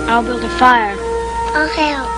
[SPEAKER 3] I'll build a fire.
[SPEAKER 2] I'll help.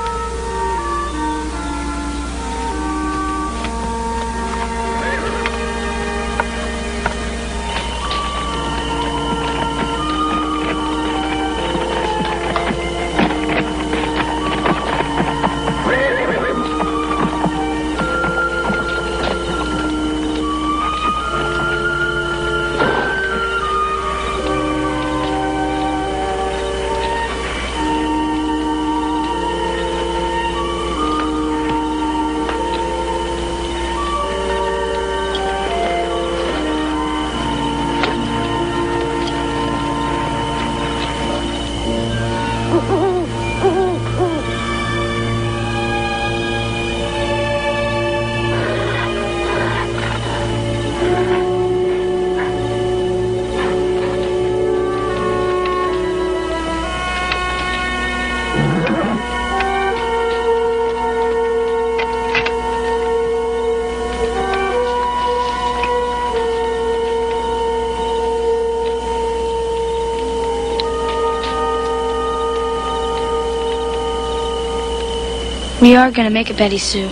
[SPEAKER 3] We are gonna make it, Betty Sue.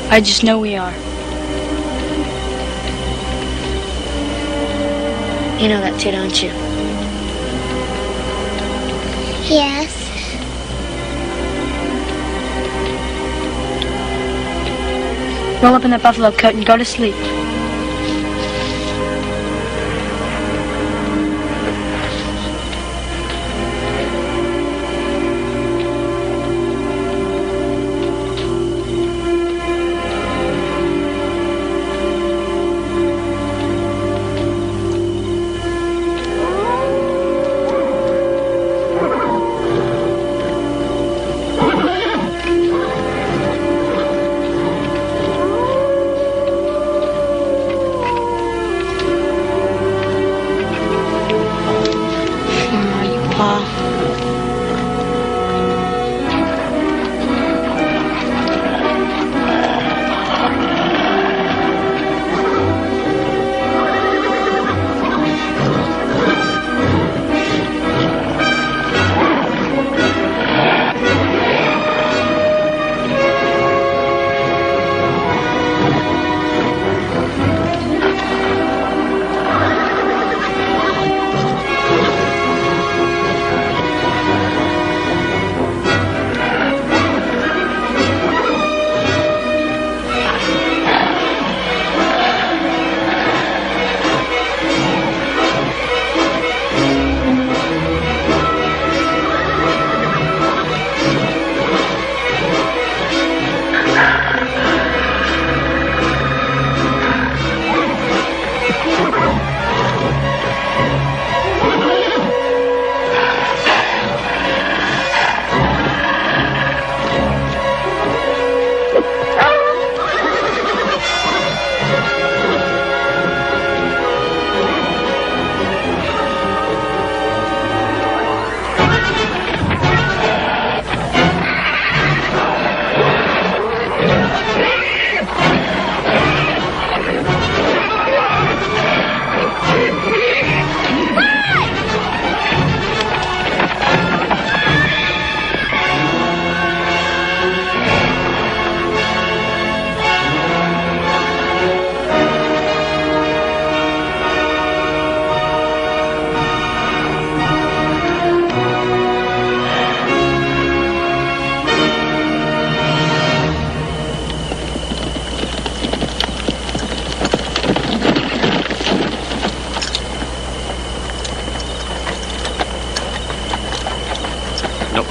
[SPEAKER 3] I just know we are. You know that too, don't you?
[SPEAKER 2] Yes.
[SPEAKER 3] Roll up in that buffalo coat and go to sleep.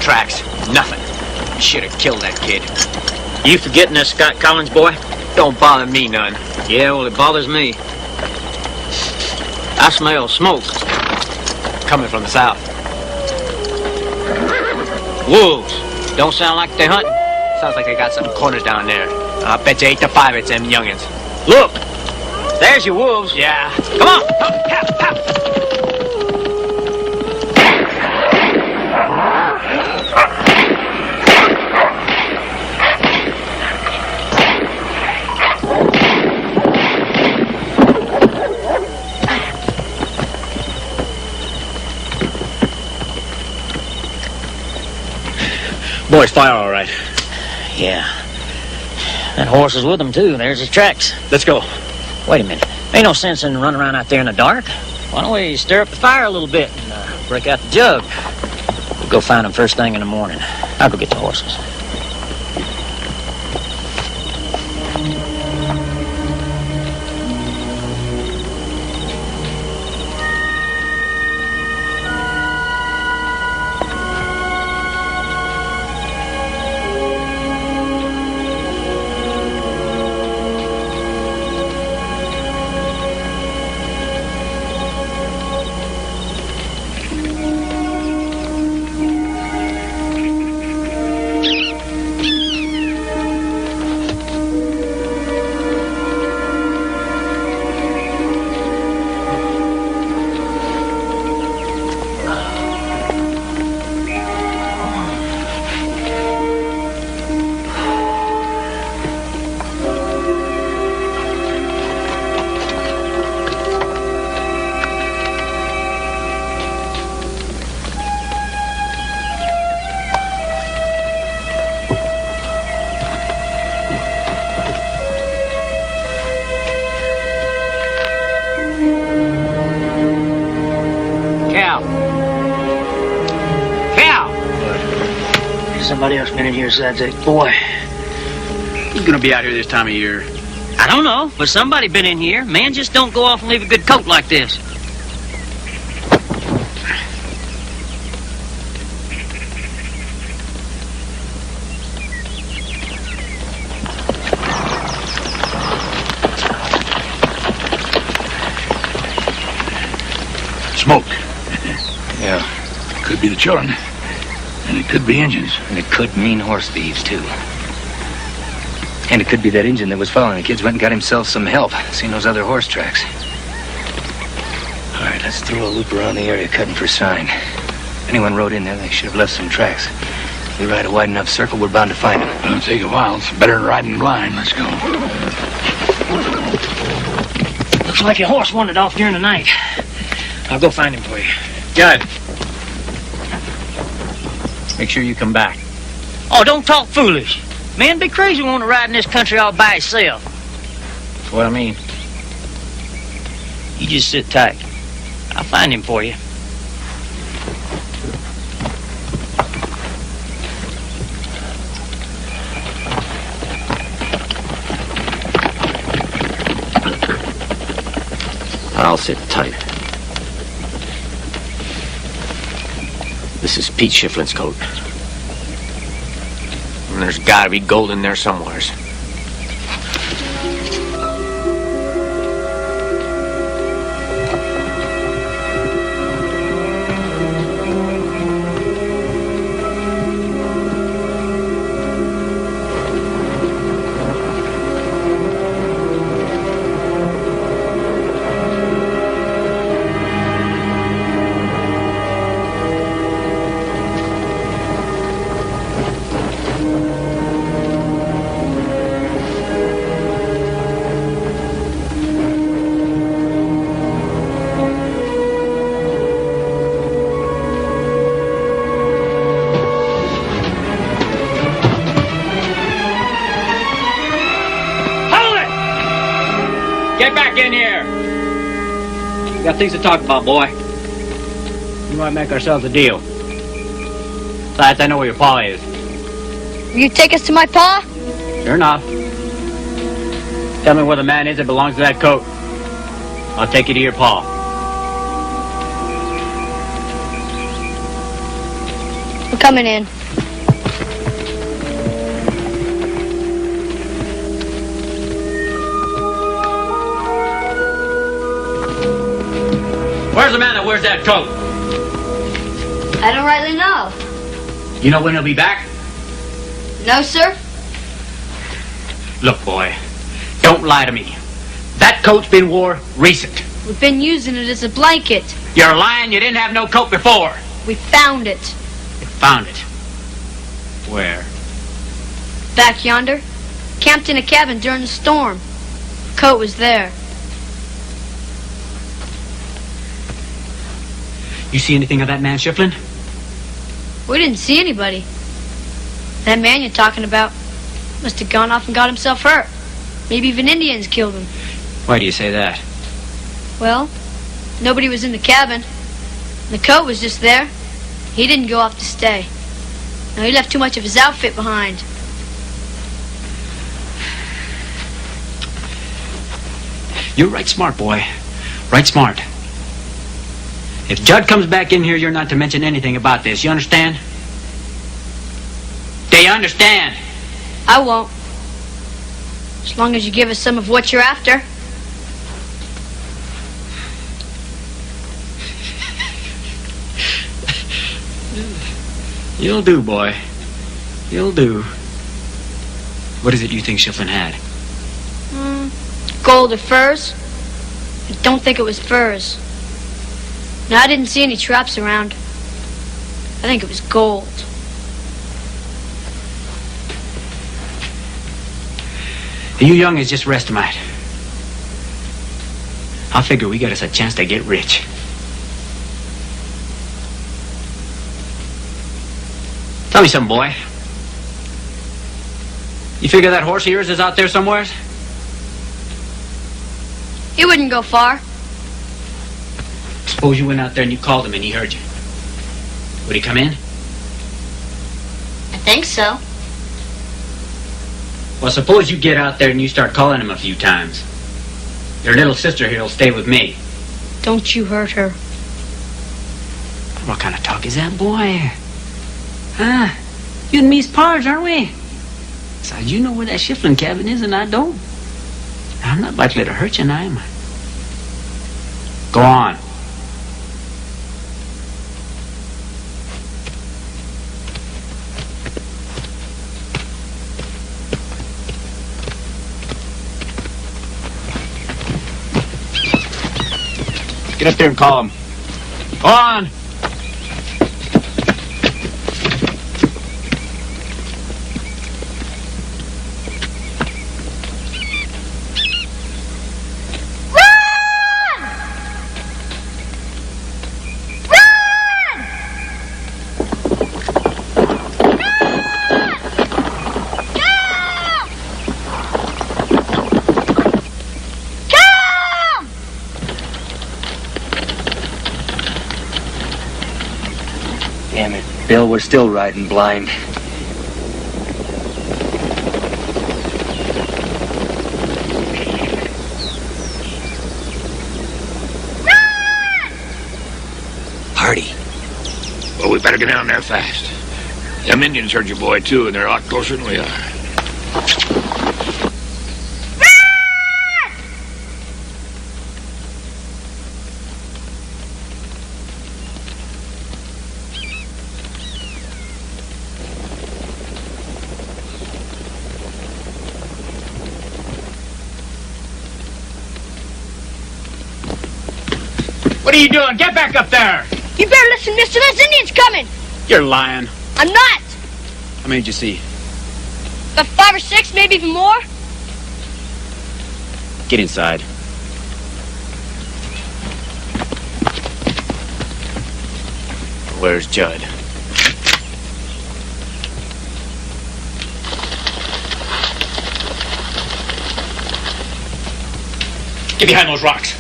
[SPEAKER 6] tracks. Nothing. You should have killed that kid.
[SPEAKER 10] You forgetting this Scott Collins boy?
[SPEAKER 6] Don't bother me none.
[SPEAKER 10] Yeah, well, it bothers me. I smell smoke.
[SPEAKER 6] Coming from the south.
[SPEAKER 10] Wolves. Don't sound like they're hunting.
[SPEAKER 6] Sounds like they got some corners down there. I bet you 8 to 5 it's them youngins.
[SPEAKER 10] Look, there's your wolves.
[SPEAKER 6] Yeah.
[SPEAKER 10] Come on. Hap, hap. Boys, fire all right. Yeah. That horse is with them, too. There's his tracks.
[SPEAKER 6] Let's go.
[SPEAKER 10] Wait a minute. Ain't no sense in running around out there in the dark. Why don't we stir up the fire a little bit and break out the jug? We'll go find them first thing in the morning. I'll go get the horses. Somebody else been in here besides that boy.
[SPEAKER 6] Who's gonna be out here this time of year?
[SPEAKER 10] I don't know, but somebody been in here. Man just don't go off and leave a good coat like this.
[SPEAKER 5] Smoke.
[SPEAKER 8] Yeah.
[SPEAKER 5] Could be the children. And it could be Indians.
[SPEAKER 8] And it could mean horse thieves, too. And it could be that Indian that was following the kids went and got himself some help. Seen those other horse tracks. All right, let's throw a loop around the area cutting for sign. If anyone rode in there, they should have left some tracks. If we ride a wide enough circle, we're bound to find them.
[SPEAKER 5] It'll take a while. It's better than riding blind. Let's go.
[SPEAKER 10] Looks like your horse wandered off during the night. I'll go find him for you.
[SPEAKER 6] Good. Make sure you come back.
[SPEAKER 10] Oh, don't talk foolish. Man, be crazy wanting to ride in this country all by himself.
[SPEAKER 6] That's what I mean.
[SPEAKER 10] You just sit tight. I'll find him for you.
[SPEAKER 6] I'll sit tight. This is Pete Shiflin's coat. And there's gotta be gold in there somewheres.
[SPEAKER 10] Get back in here! We got things to talk about, boy. We might make ourselves a deal. Besides, I know where your pa is.
[SPEAKER 3] Will you take us to my pa?
[SPEAKER 10] Sure enough. Tell me where the man is that belongs to that coat. I'll take you to your pa.
[SPEAKER 3] We're coming in.
[SPEAKER 6] Where's the man that wears that coat?
[SPEAKER 3] I don't rightly know.
[SPEAKER 6] You know when he'll be back?
[SPEAKER 3] No, sir.
[SPEAKER 6] Look, boy, don't lie to me. That coat's been wore recent.
[SPEAKER 3] We've been using it as a blanket.
[SPEAKER 6] You're lying. You didn't have no coat before.
[SPEAKER 3] We found it.
[SPEAKER 6] You found it. Where?
[SPEAKER 3] Back yonder. Camped in a cabin during the storm. Coat was there.
[SPEAKER 6] You see anything of that man, Shiflin?
[SPEAKER 3] We didn't see anybody. That man you're talking about must have gone off and got himself hurt. Maybe even Indians killed him.
[SPEAKER 6] Why do you say that?
[SPEAKER 3] Well, nobody was in the cabin. The coat was just there. He didn't go off to stay. No, he left too much of his outfit behind.
[SPEAKER 6] You're right smart, boy. Right smart. If Judd comes back in here, you're not to mention anything about this. You understand? Do you understand?
[SPEAKER 3] I won't. As long as you give us some of what you're after.
[SPEAKER 6] You'll do, boy. You'll do. What is it you think Shiflin had?
[SPEAKER 3] Gold or furs? I don't think it was furs. No, I didn't see any traps around. I think it was gold.
[SPEAKER 6] You young is just rest tonight. I figure we got us a chance to get rich. Tell me something, boy. You figure that horse of yours is out there somewhere?
[SPEAKER 3] He wouldn't go far.
[SPEAKER 6] Suppose you went out there and you called him and he heard you. Would he come in?
[SPEAKER 3] I think so.
[SPEAKER 6] Well, suppose you get out there and you start calling him a few times. Your little sister here will stay with me.
[SPEAKER 3] Don't you hurt her.
[SPEAKER 6] What kind of talk is that, boy? Huh? You and me's pars, aren't we? Besides, you know where that Shiflin cabin is and I don't. I'm not likely to hurt you now, am I? Go on. Get up there and call him. Go on.
[SPEAKER 8] Damn it, Bill, we're still riding blind. Hardy.
[SPEAKER 5] Well, we better get down there fast. Them Indians heard your boy, too, and they're a lot closer than we are.
[SPEAKER 6] What are you doing? Get back up there!
[SPEAKER 3] You better listen, mister. There's Indians coming.
[SPEAKER 6] You're lying.
[SPEAKER 3] I'm not.
[SPEAKER 6] How many did you see?
[SPEAKER 3] About 5 or 6, maybe even more.
[SPEAKER 6] Get inside. Where's Judd? Get behind those rocks.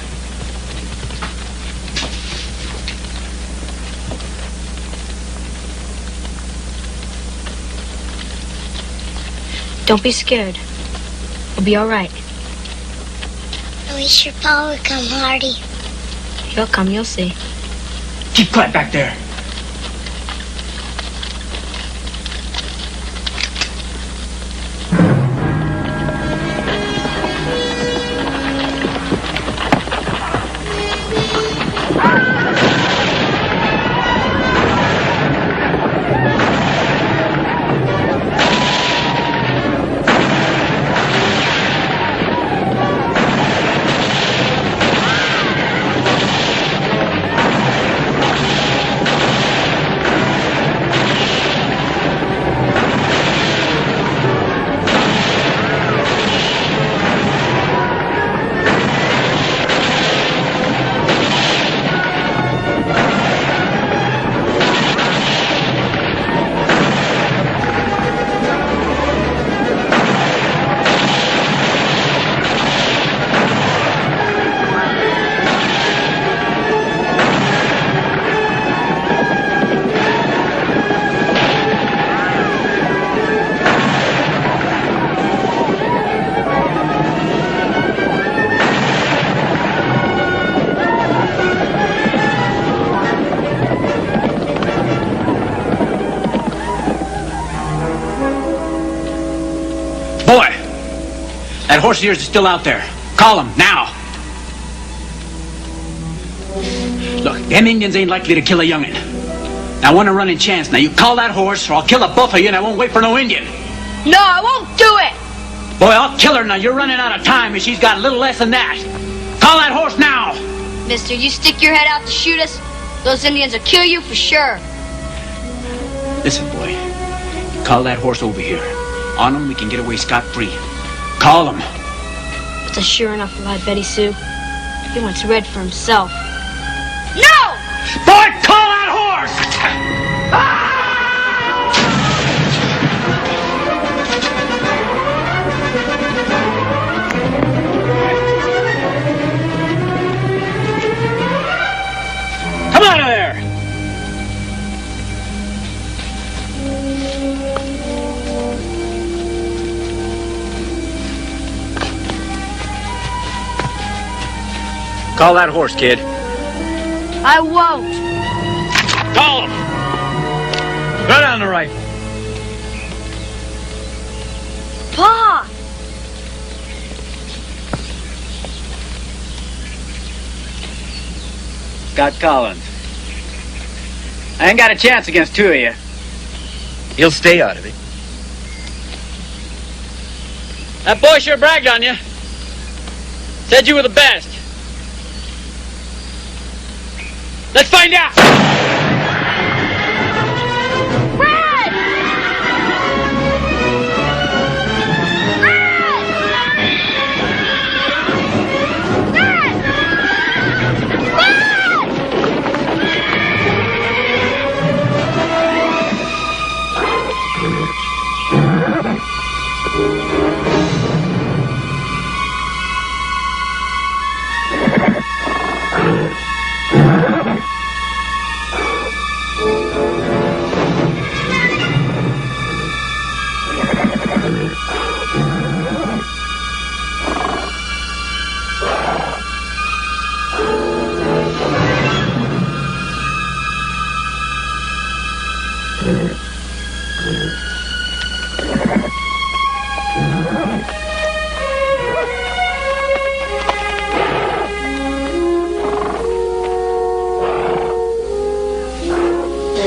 [SPEAKER 3] Don't be scared. We'll be all right.
[SPEAKER 2] I wish your pa would come, Hardy.
[SPEAKER 3] He'll come, you'll see.
[SPEAKER 6] Keep quiet back there. That horse of yours is still out there. Call him, now. Look, them Indians ain't likely to kill a young'un. Now, I want a running chance. Now, you call that horse, or I'll kill the both of you, and I won't wait for no Indian.
[SPEAKER 3] No, I won't do it.
[SPEAKER 6] Boy, I'll kill her now. You're running out of time, and she's got a little less than that. Call that horse now.
[SPEAKER 3] Mister, you stick your head out to shoot us, those Indians will kill you for sure.
[SPEAKER 6] Listen, boy. Call that horse over here. On him, we can get away scot-free. Call him.
[SPEAKER 3] It's a sure enough lie, Betty Sue. He wants red for himself. No!
[SPEAKER 6] Boy, call that horse! Come out of there! Call that horse, kid.
[SPEAKER 3] I won't.
[SPEAKER 6] Call him! Right on the rifle.
[SPEAKER 3] Pa!
[SPEAKER 6] Got Collins. I ain't got a chance against two of you.
[SPEAKER 8] He'll stay out of it.
[SPEAKER 6] That boy sure bragged on you. Said you were the best. Let's find out!
[SPEAKER 3] Red!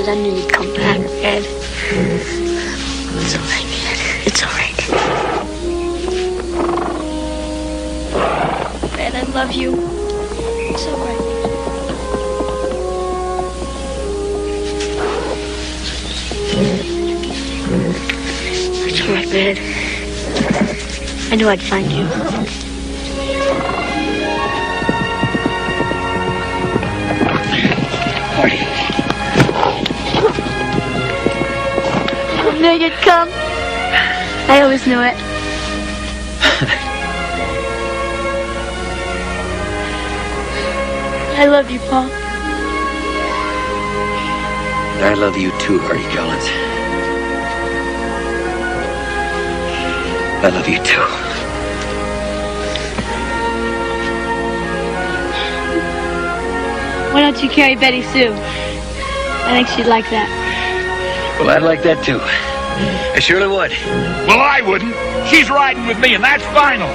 [SPEAKER 3] I knew you'd come back, Ed. It's all right, Ed. It's all right. Ed, I love you. It's all right. It's all right, Ed. I knew I'd find you. I knew you'd come. I always knew it. I love you, Pa.
[SPEAKER 8] I love you too, Hardy Collins. I love you too.
[SPEAKER 3] Why don't you carry Betty Sue? I think she'd like that.
[SPEAKER 8] Well, I'd like that too. I surely would.
[SPEAKER 5] Well, I wouldn't. She's riding with me, and that's final.